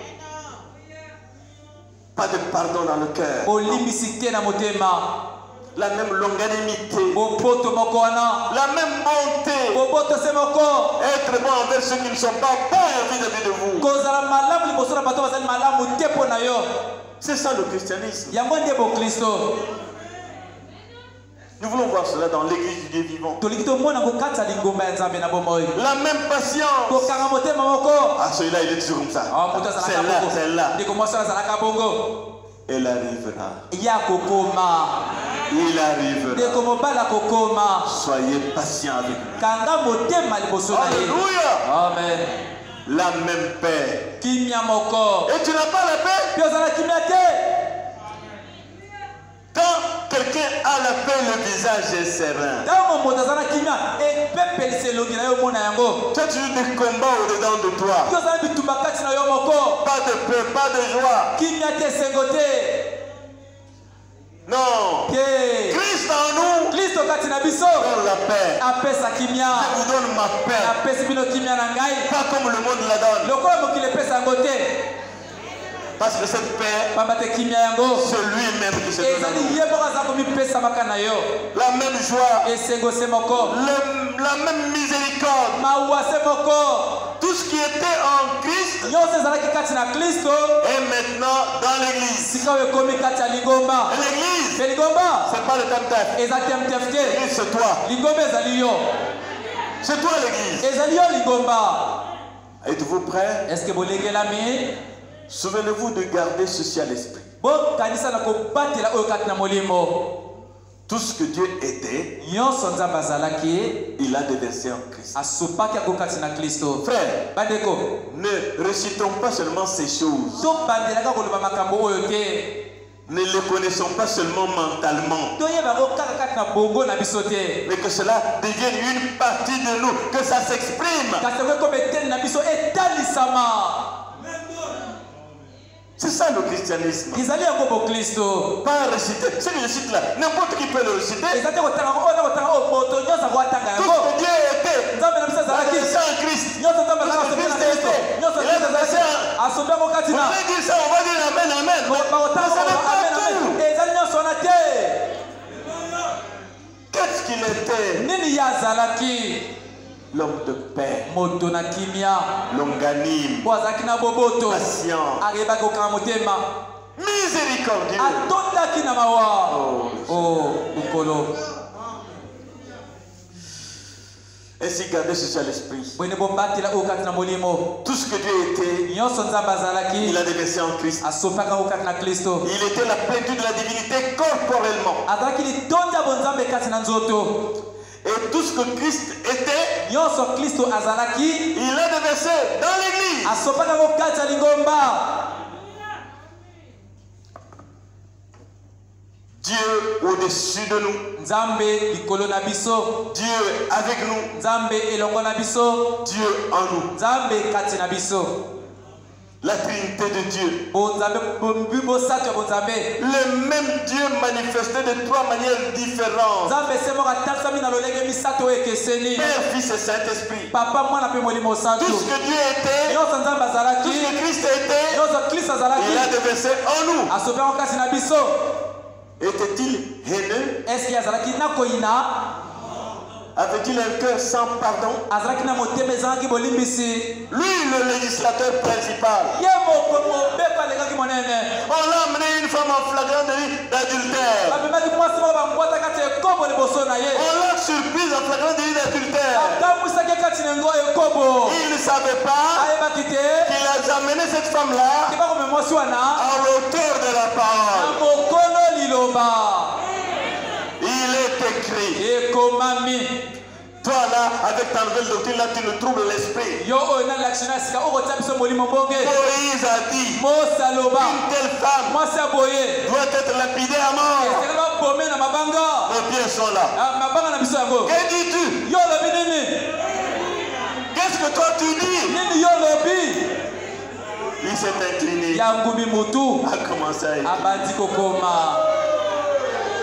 C: Pas de pardon dans le cœur.
D: Bolimbisi te na motema.
C: La même longanimité.
D: Bopoto moko wana.
C: La même bonté.
D: Bopoto se moko.
C: Être bon envers ceux qui ne sont pas bons vis-à-vis de vous.
D: Kozala malamu liboso na bato bazali malamu te mpona yo.
C: C'est ça le christianisme.
D: Yango nde bokristo.
C: Nous voulons voir cela dans l'église du Dieu vivant.
D: Tolingi tomona ngo kati ya lingomba ya Nzambe na bomoi.
C: La même patience.
D: Kokanga motema moko.
C: Ah, celui-là, il est toujours comme ça.
D: Moto azalaka
C: Celle-là,
D: bongo.
C: celle-là.
D: Ndeko mwasi azalaka bongo.
C: Elle arrivera.
D: Ya kokoma.
C: Il arrivera.
D: Ndeko mobala kokoma.
C: Soyez patient avec nous.
D: Kanga motema liboso na ye.
C: Alléluia.
D: Amen.
C: La même paix.
D: Kimia moko.
C: Et tu n'as pas la paix?
D: Puis ozala kimia te.
C: Quand quelqu'un a la paix, le visage est serein.
D: Ntango moto azala kimia epepelisa elongi na yo omona yango.
C: Tu as toujours des combats au-dedans de toi.
D: Puis ozala bitumba kati na yo moko.
C: Pas de paix, pas de joie.
D: Kimia te esengo te.
C: Non.
D: Te.
C: Christ en nous
D: Kristo kati na biso.
C: donne la paix.
D: Apesa kimia.
C: Je vous donne ma paix.
D: Apesi bino kimia na ngai.
C: Pas comme le monde la donne.
D: Lokola mokili epesa yango te.
C: Parce que cette paix,
B: Pambate kimia yango.
C: c'est lui-même qui se donne.
B: Ezali yebo kaza komipesa makana yo.
C: La même joie,
B: Esengo semoko.
C: la même miséricorde.
B: Mawa semoko.
C: Tout ce qui était en Christ
B: Nyonso ezalaki kati na Kristo.
C: est maintenant dans l'église.
B: Sika ekomi kati ya lingomba.
C: Et l'église,
B: Pe lingomba.
C: c'est pas le temple.
B: Eza temtef te.
C: L'église, c'est toi.
B: Lingomba ezali yo.
C: C'est toi l'église.
B: Ezali yo lingomba.
C: Êtes-vous prêts?
B: Est-ce que bolengelami?
C: Souvenez-vous de garder ceci à l'esprit.
B: Bo kanisa na kobatela oyo kati na molimo.
C: Tout ce que Dieu était,
B: Nyonso nzambe azalaki.
C: il a déversé en Christ.
B: Asopaki yango kati na Kristo.
C: Frère,
B: Bandeko.
C: ne récitons pas seulement ces choses.
B: Tobandelaka koloba makambo oyo te.
C: Ne les connaissons pas seulement mentalement.
B: Toyeba ngo kaka kati na bongo na biso te.
C: Mais que cela devienne une partie de nous, que ça s'exprime.
B: Kasi ngo ekobeteli na biso etalisama.
C: C'est ça le christianisme.
B: Izali yango bo Kristo.
C: Pas réciter. Si je cite là, n'importe qui peut le réciter.
B: Ezali kotanga ngo ona kotanga o moto nyonso akotanga
C: Tout
B: yango.
C: ce que Dieu était,
B: Nzambe na biso azalaki.
C: c'est en Christ.
B: Nyonso nzambe azalaki asombeli na Kristo. Nyonso Kristo azalaki asombi yango kati
C: On
B: na.
C: va dire ça, on va dire amen, amen. Mais
B: Bakotanga
C: ça n'est
B: ngo
C: pas
B: amen amen.
C: tout.
B: Ezali nyonso wana te.
C: Qu'est-ce qu'il était?
B: Nini ya azalaki?
C: L'homme de paix,
B: Moto na kimia.
C: longanime,
B: Po azalaki na boboto.
C: patient,
B: Akeyebaki kokanga motema.
C: miséricordieux.
B: Atondaki na mawa.
C: Oh.
B: Oh, ukolo.
C: Ainsi, gardez ceci à l'esprit.
B: Bwene bobatela oyo kati na molimo.
C: Tout ce que Dieu était,
B: Nyonso nzambe azalaki.
C: il a déversé en Christ.
B: Asopaka oyo kati na Kristo.
C: Il était la plénitude de la divinité corporellement.
B: Azalaki litondi ya bonzambe kati na nzoto.
C: Et tout ce que Christ était,
B: Nyonso Kristo azalaki.
C: il l'a déversé dans l'église.
B: Asopaka ngo kati ya lingomba.
C: Dieu au-dessus de nous.
B: Nzambe likolo na biso.
C: Dieu avec nous.
B: Nzambe elongo na biso.
C: Dieu en nous.
B: Nzambe kati na biso.
C: La Trinité de Dieu.
B: Bonzambe bosato ya bonzambe.
C: Le même Dieu manifesté de trois manières différentes.
B: Nzambe semoka tasami na lolenge misato oyo ekeseni.
C: Père, Fils et Saint-Esprit.
B: Papa mwana mpe molimo santu.
C: Tout ce que Dieu était,
B: Nyonso nzambe
C: tout
B: azalaki.
C: ce que Christ était,
B: Nyonso Kristo azalaki.
C: il a déversé en nous.
B: Asopi yango kasi na biso.
C: Était-il haineux?
B: Eske azalaki na koyina?
C: Avait-il un cœur sans pardon?
B: Azalaki na motema ezalaki bolimbisi.
C: Lui, le législateur principal.
B: Ye mobeko alekaki monene.
C: On l'a amené une femme en flagrant délit d'adultère.
B: Bamemaki mwasi moko bambwata kati ya ekobo liboso na ye.
C: On l'a surprise en flagrant délit d'adultère.
B: Atambwisaki kati na ngo ekobo.
C: Il ne savait pas
B: Ayebaki te.
C: qu'il a amené cette femme-là
B: Keba kome mwasi wana.
C: à l'auteur de la
B: Na
C: parole.
B: mokolo liloba.
C: Il est écrit.
B: Ekomami.
C: Toi là, avec ta nouvelle doctrine là, tu nous troubles l'esprit.
B: Yo oyo na lakshina sika okotia biso molimo mbonge.
C: Moïse a dit,
B: Mosaloba.
C: une telle femme
B: Mwasi aboye.
C: doit être lapidée à mort.
B: Esika babome na mabanga.
C: Nos pieds sont là.
B: Mabanga na biso yango.
C: Que dis-tu?
B: Yo lobi nini?
C: Qu'est-ce que toi tu dis?
B: Nini yo lobi?
C: Il s'est incliné.
B: Yangubi mutu.
C: A commencé à écrire.
B: Abandi kokoma.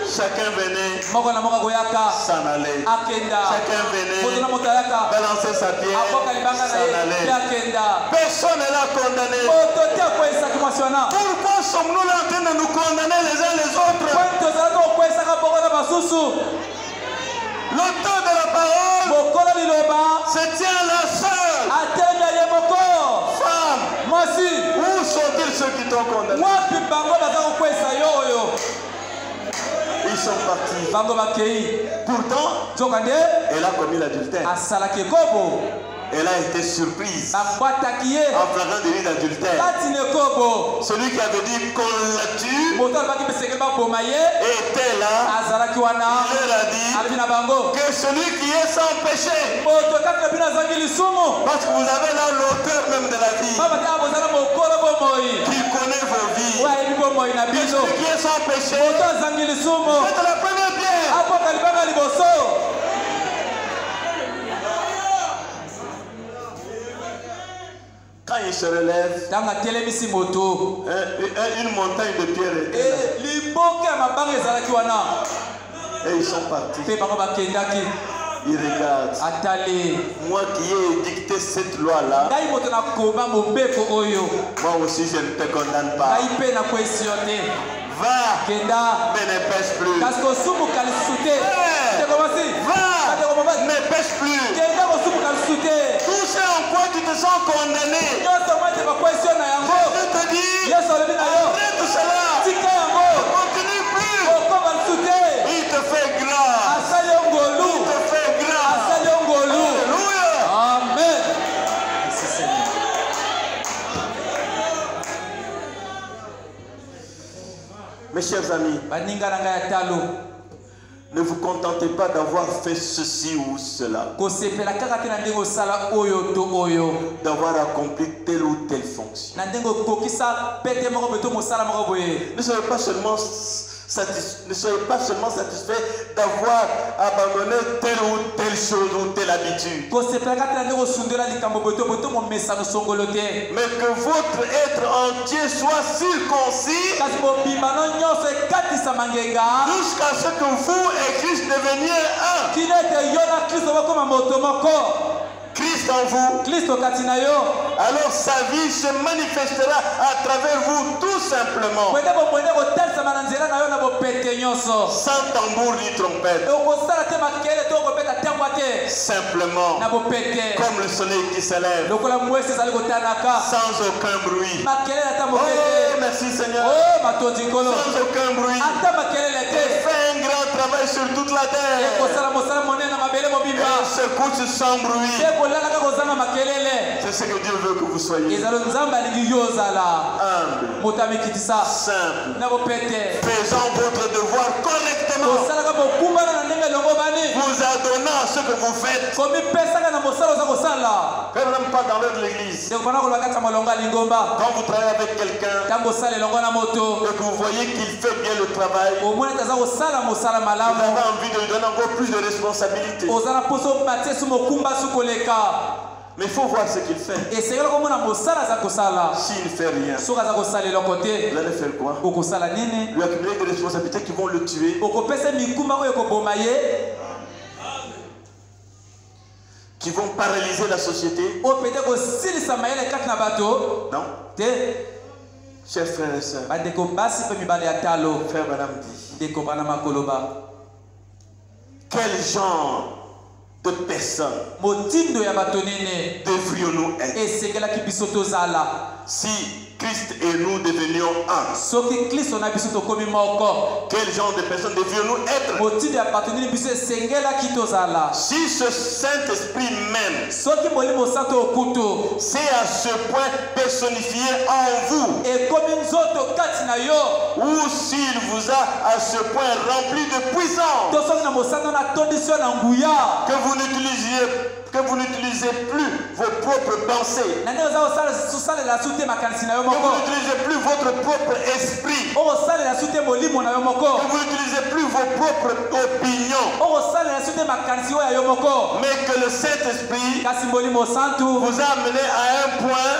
C: Chacun venait
B: Moko na moko koyaka.
C: s'en aller.
B: Akenda.
C: Chacun
B: Moto na
C: venait
B: moto ayaka.
C: balancer sa pierre,
B: Aboka libanga na
C: s'en
B: ye. Pe
C: aller.
B: akenda.
C: Personne ne l'a condamné.
B: Moto te akwesaki mwasi wana.
C: Pourquoi sommes-nous là en train de nous condamner les uns les autres?
B: Kwani tozalaki kokwesaka boko na basusu.
C: L'auteur de la parole
B: Mokolo liloba.
C: se tient là seul.
B: Atelemi ye moko.
C: Femme,
B: Mwasi.
C: où sont-ils ceux qui t'ont condamné?
B: Wapi bango baza kokwesa yo oyo.
C: Ils sont partis.
B: Bango bakei.
C: Pourtant,
B: Nzokande.
C: elle a commis l'adultère.
B: Asalaki ekobo.
C: Elle a été surprise
B: Bambwataki ye.
C: en flagrant délit d'adultère.
B: Kati na ekobo.
C: Celui qui avait dit qu'on la tue
B: Moto alobaki peseke baboma ye.
C: était là.
B: Azalaki wana.
C: Il leur a dit
B: Alobi na bango.
C: que celui qui est sans péché,
B: Moto kati na bino azangi lisumu.
C: parce que vous avez là l'auteur même de la vie,
B: Baba te abozala mokolo bomoi.
C: qui connaît vos vies,
B: Oyo ayebi bomoi na
C: que
B: bino.
C: celui qui est sans péché,
B: Moto azangi lisumu.
C: faites la première pierre.
B: Aboka libanga liboso.
C: Quand il se relève,
B: Ntango atelemisi moto.
C: une montagne de pierres était là.
B: Liboke ya mabanga ezalaki wana.
C: Et ils sont partis.
B: Mpe bango bakendaki.
C: Il regarde. Moi qui ai édicté cette loi-là, moi aussi je ne te condamne pas. Va, mais ne pêche plus. Va, ne pêche plus. Tout ce en quoi tu te sens condamné, je te dis, arrête cela. Ne continue plus. Il te fait grâce. Il te fait grâce. Alléluia.
B: Amen.
C: Mes chers amis, ne vous contentez pas d'avoir fait ceci ou cela, d'avoir accompli telle ou telle fonction. Ne soyez pas seulement satisfait d'avoir abandonné telle ou telle chose ou telle habitude, mais que votre être entier soit circoncis jusqu'à ce que vous et Christ deveniez un. Christ en vous, alors sa vie se manifestera à travers vous tout simplement, sans tambour ni trompette, simplement comme le soleil qui s'élève, sans aucun bruit. Oh merci Seigneur, sans aucun bruit. Fais un grand travail sur toute la terre et se couche sans bruit. C'est ce que Dieu veut que vous soyez. Humble, simple, faisant votre devoir correctement, vous adonnant ce que vous faites. Même pas dans l'heure de l'église. Quand vous travaillez avec quelqu'un et que vous voyez qu'il fait bien le travail, vous avez envie de lui donner encore plus de responsabilités. Mais il faut voir ce qu'il fait. S'il ne fait rien, vous allez faire quoi? Lui accumuler des responsabilités qui vont le tuer, qui vont paralyser la société. Non? Chers frères et sœurs, frère Madame dit, quel genre de personnes devrions-nous être si Christ et nous devenions un? Quel genre de personnes devrions-nous être si ce Saint-Esprit même c'est à ce point personnifié en vous, ou s'il vous a à ce point rempli de puissance que vous n'utilisez plus vos propres pensées, que vous n'utilisez plus votre propre esprit, que vous n'utilisez plus vos propres opinions, mais que le Saint-Esprit vous a amené à un point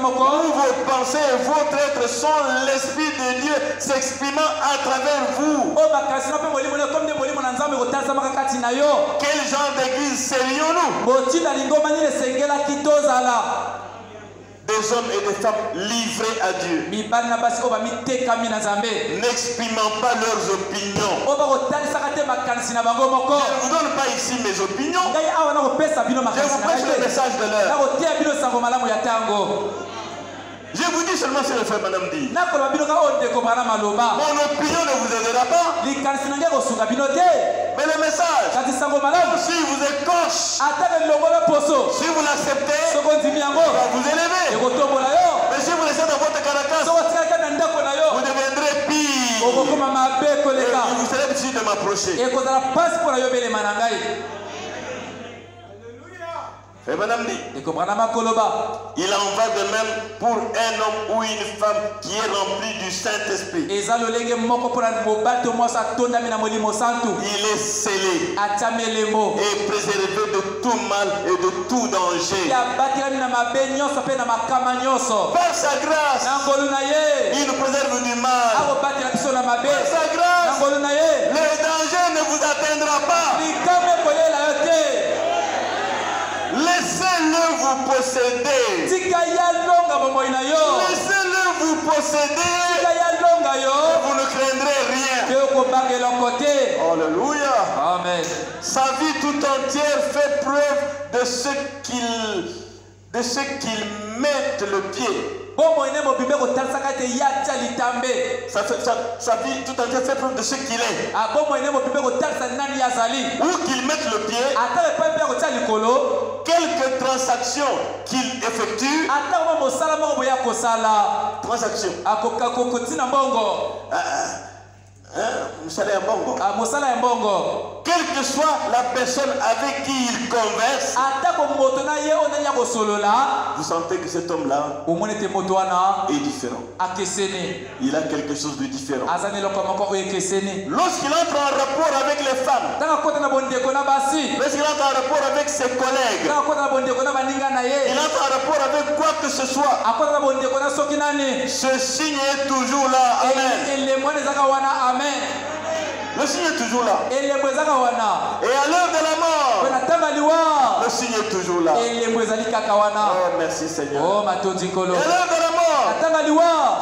C: où vos pensées et votre être sont l'Esprit de Dieu s'exprimant à travers vous. Quel genre d'église serions-nous? Des hommes et des femmes livrés à Dieu, n'exprimant pas leurs opinions. Je ne vous donne pas ici mes opinions, je vous prêche le message de l'heure. Je vous dis seulement ce que le frère Madame dit. Mon opinion ne vous aidera pas, mais le message, si vous êtes coche, si vous l'acceptez, ça va vous élever. Mais si vous laissez dans votre caractère, vous deviendrez pire. Et vous serez difficile de m'approcher. Et Madame dit, il en va de même pour un homme ou une femme qui est rempli du Saint-Esprit. Il est scellé et préservé de tout mal et de tout danger. Par sa grâce, il nous préserve du mal. Par sa grâce, le danger ne vous atteindra pas. vous posséder. Laissez-le vous posséder. Vous ne craindrez rien. Alléluia.
D: Amen.
C: Sa vie tout entière fait preuve de ce qu'il met le pied. Sa vie tout entière fait preuve de ce qu'il est. Où qu'il mette le pied, quelques transactions qu'il effectue, transactions. Quelle que soit la personne avec qui il converse, vous sentez que cet homme-là est différent. Il a quelque chose de différent. Lorsqu'il entre en rapport avec les femmes, lorsqu'il entre en rapport avec ses collègues, il entre en rapport avec quoi que ce soit, ce signe est toujours là. Amen. Le signe est toujours là. Et à l'heure de la mort, le signe est toujours là. Oh, merci Seigneur. Et à l'heure de la mort,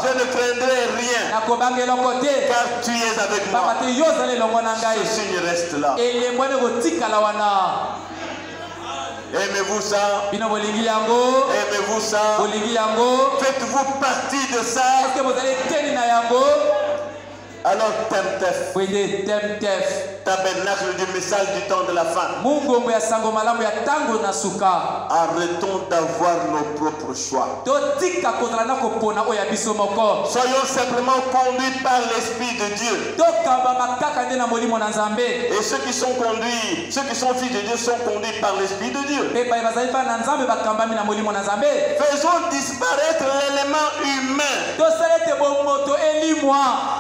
C: je ne craindrai rien, car tu es avec moi. Ce signe reste là. Aimez-vous ça? Aimez-vous ça? Faites-vous partie de ça? Alors Temtef, tabernacle du message du temps de la fin, arrêtons d'avoir nos propres choix. Soyons simplement conduits par l'Esprit de Dieu. Et ceux qui sont fils de Dieu sont conduits par l'Esprit de Dieu. Faisons disparaître l'élément humain.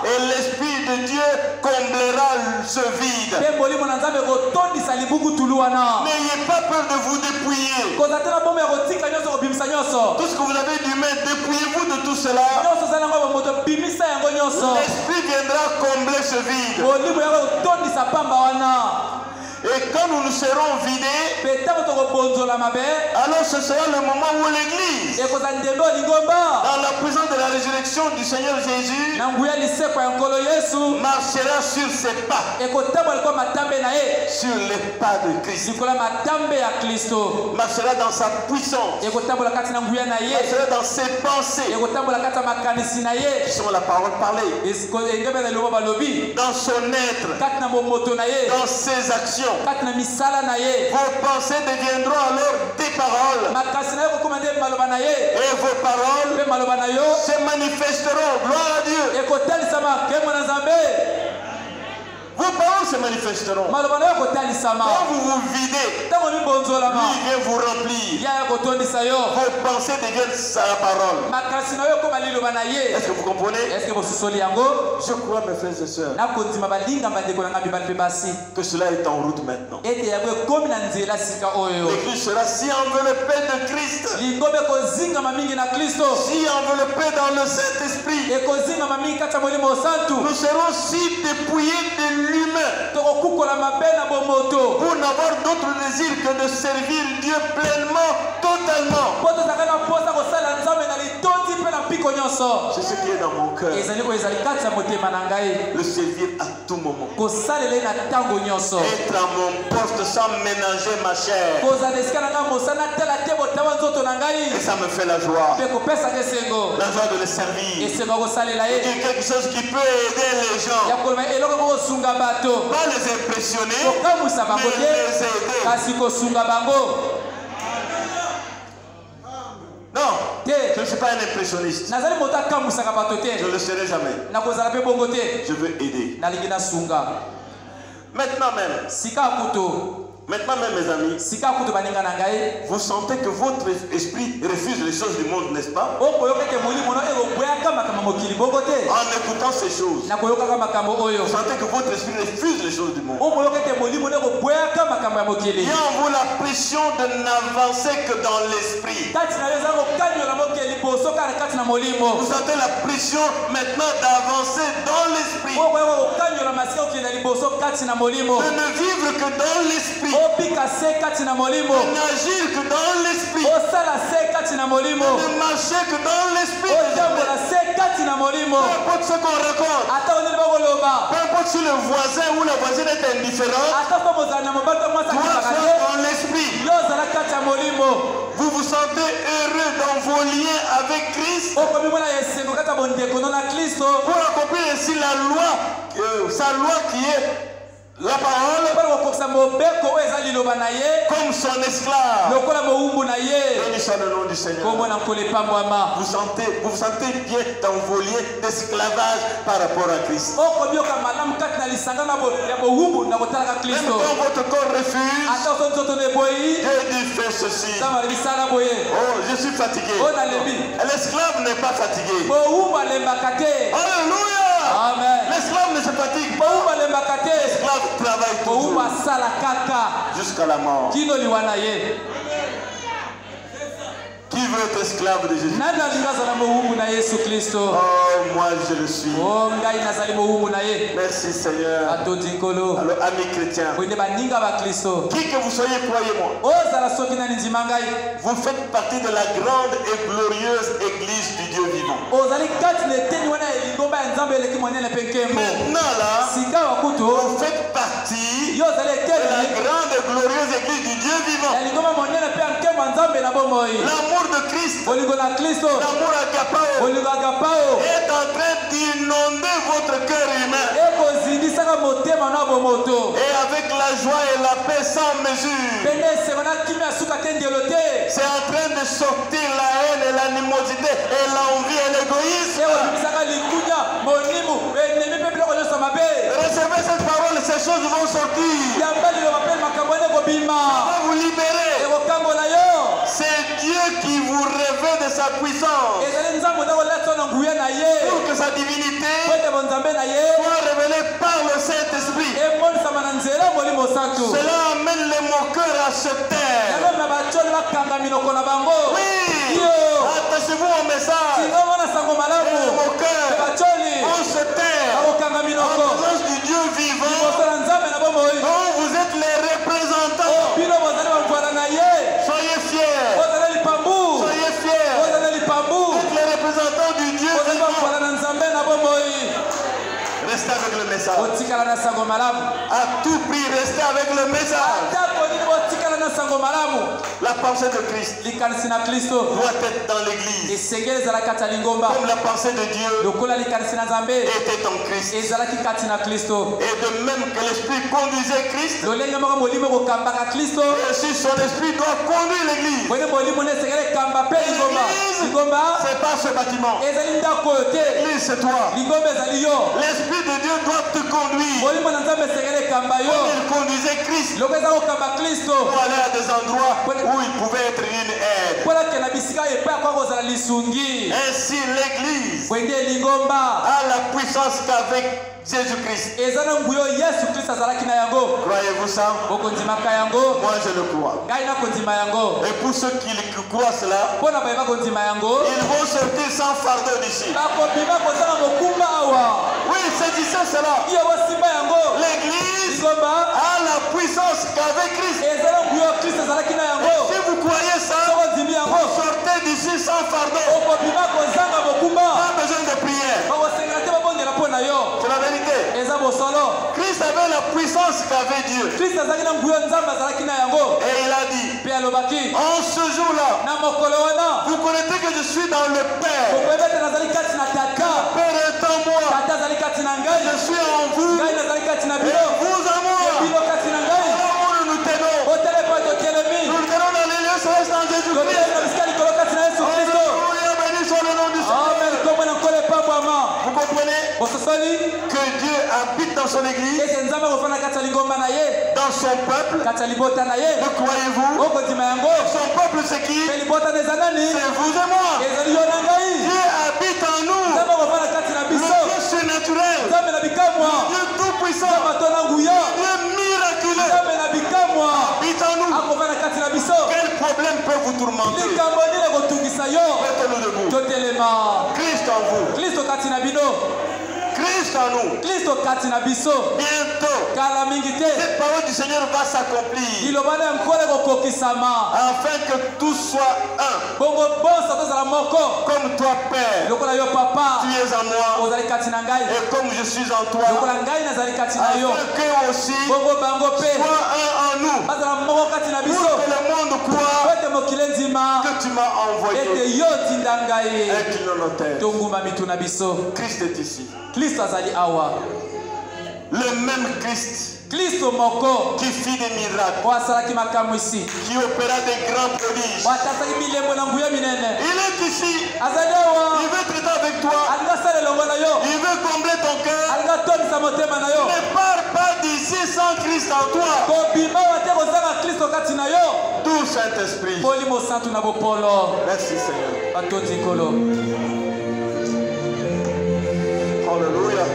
C: Et l'Esprit de Dieu comblera ce vide. N'ayez pas peur de vous dépouiller. Tout ce que vous avez d'humain, dépouillez-vous de tout cela. L'Esprit viendra combler ce vide. Et quand nous nous serons vidés, alors ce sera le moment où l'Église, dans la présence de la résurrection du Seigneur Jésus, marchera sur ses pas, sur les pas de Christ, marchera dans sa puissance, marchera dans ses pensées, qui sont la parole parlée, dans son être, dans ses actions. Vos pensées deviendront alors des paroles. Et vos paroles se manifesteront. Gloire à Dieu. Vos paroles se manifesteront. Quand vous vous videz, lui vient vous remplir. Vos pensées deviennent la parole. Est-ce que vous comprenez? Je crois, mes frères et sœurs, que cela est en route maintenant. L'église sera si enveloppée de Christ, si enveloppée dans le Saint-Esprit, nous serons si dépouillés de l'humain pour n'avoir d'autre désir que de servir Dieu pleinement, totalement. C'est ce qui est dans mon cœur. Le servir à tout moment. Être à mon poste sans ménager ma chair. Et ça me fait la joie. La joie de le servir. Et quelque chose qui peut aider les gens. Pas les impressionner, mais les aider. Non, je ne suis pas un impressionniste. Je ne le serai jamais. Je veux aider. Maintenant même, mes amis, vous sentez que votre esprit refuse les choses du monde, n'est-ce pas? En écoutant ces choses, vous sentez que votre esprit refuse les choses du monde. Il y a en vous la pression de n'avancer que dans l'esprit. Vous sentez la pression maintenant d'avancer dans l'esprit. de ne vivre que dans l'esprit, de n'agir que dans l'esprit, de ne marcher que dans l'esprit. Peu importe ce qu'on raconte, peu importe si le voisin ou la voisine est indifférent, toi sois dans l'esprit. Vous vous sentez heureux dans vos liens avec Christ pour accomplir ainsi la loi, sa loi qui est la parole, comme son esclave. Béni soit le nom du Seigneur. Vous vous sentez bien dans vos liens d'esclavage par rapport à Christ. Même quand votre corps refuse, Dieu dit fais ceci. Oh, je suis fatigué. L'esclave n'est pas fatigué. Alléluia.
B: Amen.
C: L'esclave ne se fatigue pas. L'esclave travaille toujours jusqu'à la mort. Qui veut être esclave de Jésus? Oh, moi je le suis. Merci Seigneur. Alors, amis chrétiens, qui que vous soyez, croyez-moi, vous faites partie de la grande et glorieuse Église du Dieu vivant. Maintenant là, vous faites partie de la grande et glorieuse Église du Dieu vivant. L'amour de Christ, l'amour agapao, est en train d'inonder votre cœur humain. Et avec la joie et la paix sans mesure, c'est en train de sortir la haine et l'animosité et l'envie et l'égoïsme. Recevez cette parole, ces choses vont sortir. Ça va vous libérer. C'est Dieu qui vous révèle de sa puissance pour que sa divinité soit révélée par le Saint-Esprit. Cela amène les moqueurs à se taire. Oui, attachez-vous au message. Et les moqueurs vont se taire en présence du Dieu vivant dont vous êtes les représentants. Soyez fiers. Soyez fiers. Vous êtes les représentants du Dieu vivant. Restez avec le message. À tout prix, restez avec le message. La pensée de Christ doit être dans l'église. Comme la pensée de Dieu était en Christ. Et de même que l'Esprit conduisait Christ, ainsi son Esprit doit conduire l'église. L'église, c'est pas ce bâtiment. L'église, c'est toi. L'Esprit de Dieu doit te conduire. Comme il conduisait Christ pour aller à des endroits où il pouvait être une aide. Ainsi l'église a la puissance qu'avec Jésus-Christ. Croyez-vous ça? Moi je le crois. Et pour ceux qui croient cela, ils vont sortir sans fardeau d'ici. Oui, saisissez cela. L'église a la puissance qu'avec Christ. Et si vous croyez ça, vous sortez d'ici sans fardeau. Pas besoin de prière. C'est la vérité. Christ avait la puissance qu'avait Dieu. Et il a dit, en ce jour-là, vous connaissez que je suis dans le Père. Le Père est en moi. Je suis en vous. Et vous en moi. Alors nous nous tenons. Nous nous tenons dans les lieux célestes en Jésus-Christ. Alléluia, béni soit le nom du Seigneur. Vous comprenez que Dieu habite dans son église, dans son peuple. Ne croyez-vous? Son peuple c'est qui? C'est vous et moi. Dieu habite en nous. Le Dieu surnaturel, le Dieu tout puissant, le Dieu miraculeux habite en nous. Quel problème peut vous tourmenter? Mettez-nous debout. Christ en vous. Christ en nous.
B: Kristo kati na biso.
C: Bientôt,
B: Kala mingi te.
C: cette parole du Seigneur va s'accomplir.
B: Ilobana nkole kokokisama.
C: Afin que tous soient un.
B: Bongo bonsa tozala moko.
C: Comme toi, Père,
B: Lokola yo papa.
C: tu es en moi.
B: Ozali kati na ngai.
C: Et comme je suis en toi.
B: Lokola ngai nazali kati na yo.
C: Afin que aussi
B: Bongo bango pe.
C: sois un en nous.
B: Bazala moko kati na biso.
C: Pour que le monde croit
B: Ete mokile nzima.
C: que tu m'as envoyé.
B: Ete yo tinda ngai.
C: Un clignotant.
B: Tonguma mituna biso.
C: Christ est ici.
B: Kristo azali awa.
C: Le même Christ
B: Kristo moko.
C: qui fit des miracles,
B: Wasalaki makambo ici.
C: qui opéra des grands prodiges.
B: Watasaki milembo na nguya minene.
C: Il est ici.
B: Azali awa.
C: Il veut traiter avec toi.
B: Alinga sala elongo na yo.
C: Il veut combler ton cœur.
B: Alinga tonisa motema na yo.
C: Ne pars pas d'ici sans Christ en toi.
B: Kobima wate kozanga Kristo kati na yo.
C: Tout Saint-Esprit.
B: Polimo santu na bopolo.
C: Merci Seigneur.
B: Batondi kolo.
C: Alléluia.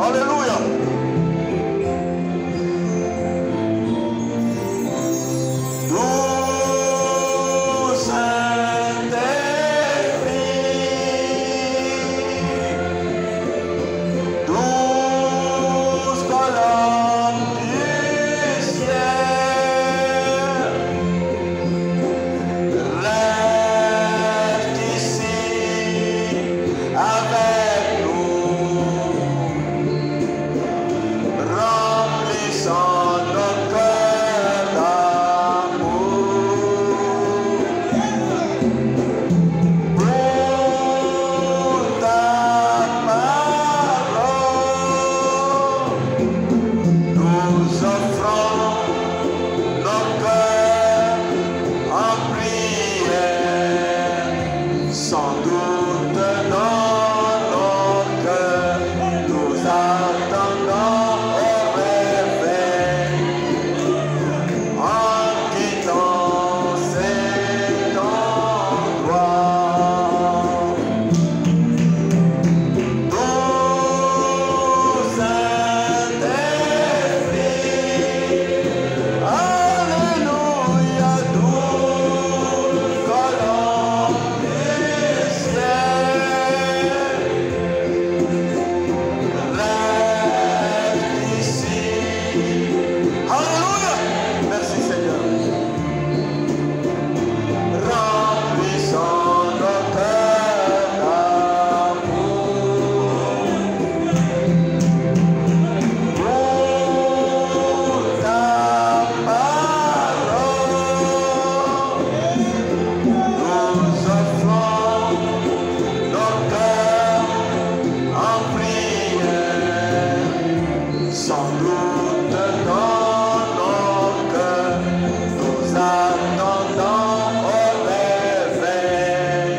C: Alléluia. Tout Saint-Esprit, douze colonnes du ciel, reste ici avec nous, remplissant nos cœurs d'amour pour ta parole. Nous offrons nos cœurs en prière, sans doute dans nos cœurs, nous attendons au réveil, en quittant cet endroit. Tout Saint-Esprit, alléluia, douze colonnes du ciel, reste ici. Alléluia. Merci Seigneur. Remplissant nos cœurs d'amour pour ta parole. Nous offrons nos cœurs en prière, sans doute dans nos cœurs, nous attendons au réveil,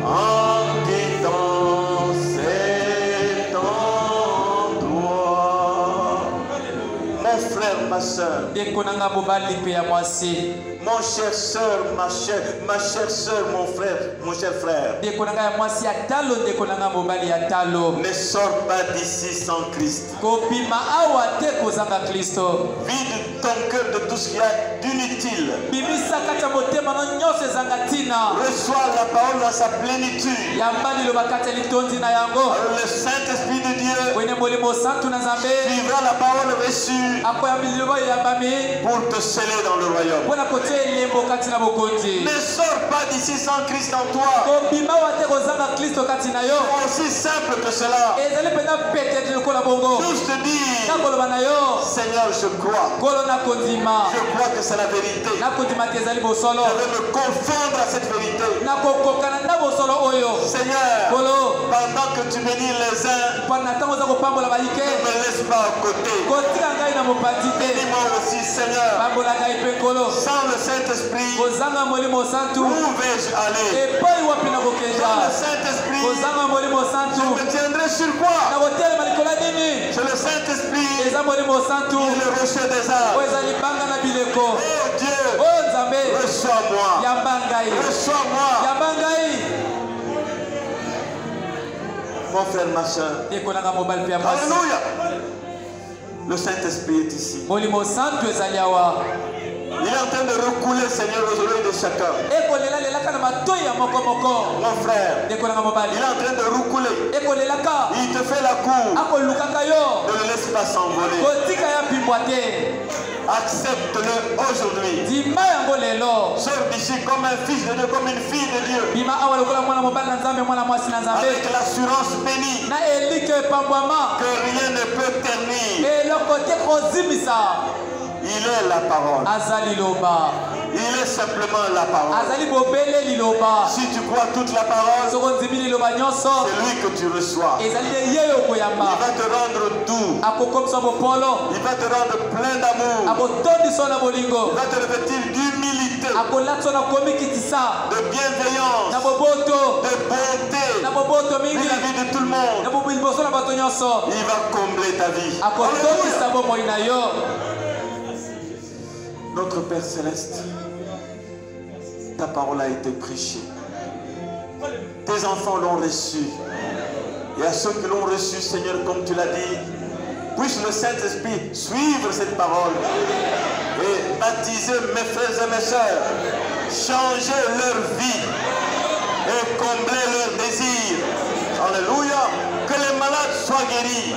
C: en quittant cet endroit. Mon frère, ma soeur,
B: Dekonanga mobali pe ya mwasi.
C: mon cher soeur, ma chère soeur, mon cher frère,
B: Dekonanga ya mwasi ya talo. Dekonanga mobali ya talo.
C: ne sors pas d'ici sans Christ.
B: Kopima awa te kozanga Kristo.
C: Vide ton cœur de tout ce qu'il y a d'inutile.
B: Bimisa kati ya motema no nyonso ezanga tina.
C: Reçois la parole dans sa plénitude.
B: Yambali loba kati ya litondi na yango.
C: Alors le Saint-Esprit de Dieu
B: Wene molimo santu na Nzambe.
C: suivra la parole reçue
B: Akoyambi liloba yambami.
C: pour te sceller dans le royaume.
B: Mpona kotia elembo kati na bokonzi.
C: Ne sors pas d'ici sans Christ en toi.
B: Kobima wa te kozanga Kristo kati na yo.
C: Aussi simple que cela.
B: Ezali pena pete lokola bongo.
C: Juste te dire,
B: Nakoloba na yo.
C: Seigneur, je crois.
B: Kolo nakondima.
C: Je crois que c'est la vérité.
B: Nakondima te ezali bosolo.
C: Je vais me confondre à cette vérité.
B: Nakokokana na bosolo oyo.
C: Seigneur,
B: Kolo.
C: pendant que tu bénis les uns,
B: Pana ntango oza kopambola
C: ne
B: bayike.
C: me laisse pas à côté.
B: Kotika ngai na mopanzi te.
C: Bénis-moi aussi, Seigneur.
B: Pambola ngai mpe Kolo.
C: Sans le Saint-Esprit,
B: Kozanga molimo santu.
C: où vais-je aller?
B: Epai wapi
C: Sans le
B: nakokenda.
C: Saint-Esprit,
B: Kozanga molimo santu.
C: je me tiendrai sur quoi?
B: Nakotelema likolo ya nini?
C: C'est le Saint-Esprit,
B: Eza molimo santu.
C: qui est le rocher des arbres.
B: Oyo eza libanga na bileko.
C: Oh Dieu,
D: Oh Nzambe.
C: reçois-moi.
D: Yambangai.
C: Reçois-moi.
D: Yambangai.
C: Mon frère, ma soeur. Alléluia. Le Saint-Esprit est ici. Il est en train de recouler, Seigneur, aux oreilles de chacun. Mon frère, il est en train de recouler. Il te fait la cour. Ne le laisse pas s'envoler. Accepte-le aujourd'hui. Sors d'ici comme un fils de Dieu, comme une fille de Dieu. Avec l'assurance bénie que rien ne peut ternir. Il est la parole. Il est simplement la parole. Si tu crois toute la parole, c'est lui que tu reçois. Il va te rendre doux. Il va te rendre plein d'amour. Il va te revêtir d'humilité, de bienveillance, de bonté vis-à-vis de tout le monde. Il va combler ta vie. Alléluia. Notre Père Céleste, ta parole a été prêchée. Tes enfants l'ont reçue. Et à ceux qui l'ont reçue, Seigneur, comme tu l'as dit, puisse le Saint-Esprit suivre cette parole et baptiser mes frères et mes sœurs, changer leur vie et combler leurs désirs. Alléluia. Que les malades soient guéris,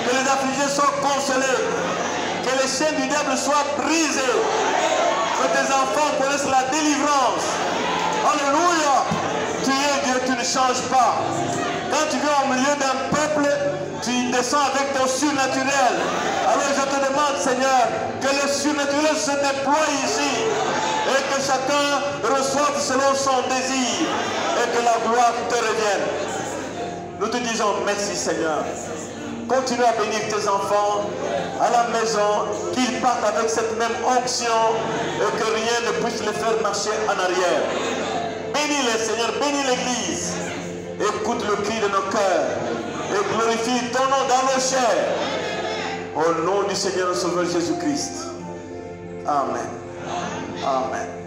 C: que les affligés soient consolés, que les chaînes du diable soient brisées, que tes enfants connaissent la délivrance. Alléluia. Tu es Dieu, tu ne changes pas. Quand tu viens au milieu d'un peuple, tu descends avec ton surnaturel. Alors je te demande, Seigneur, que le surnaturel se déploie ici et que chacun reçoive selon son désir et que la gloire te revienne. Nous te disons merci, Seigneur. Continue à bénir tes enfants à la maison, qu'ils partent avec cette même onction et que rien ne puisse les faire marcher en arrière. Bénis-les, Seigneur, bénis l'Église. Écoute le cri de nos cœurs et glorifie ton nom dans nos chairs. Au nom du Seigneur et Sauveur Jésus-Christ. Amen. Amen.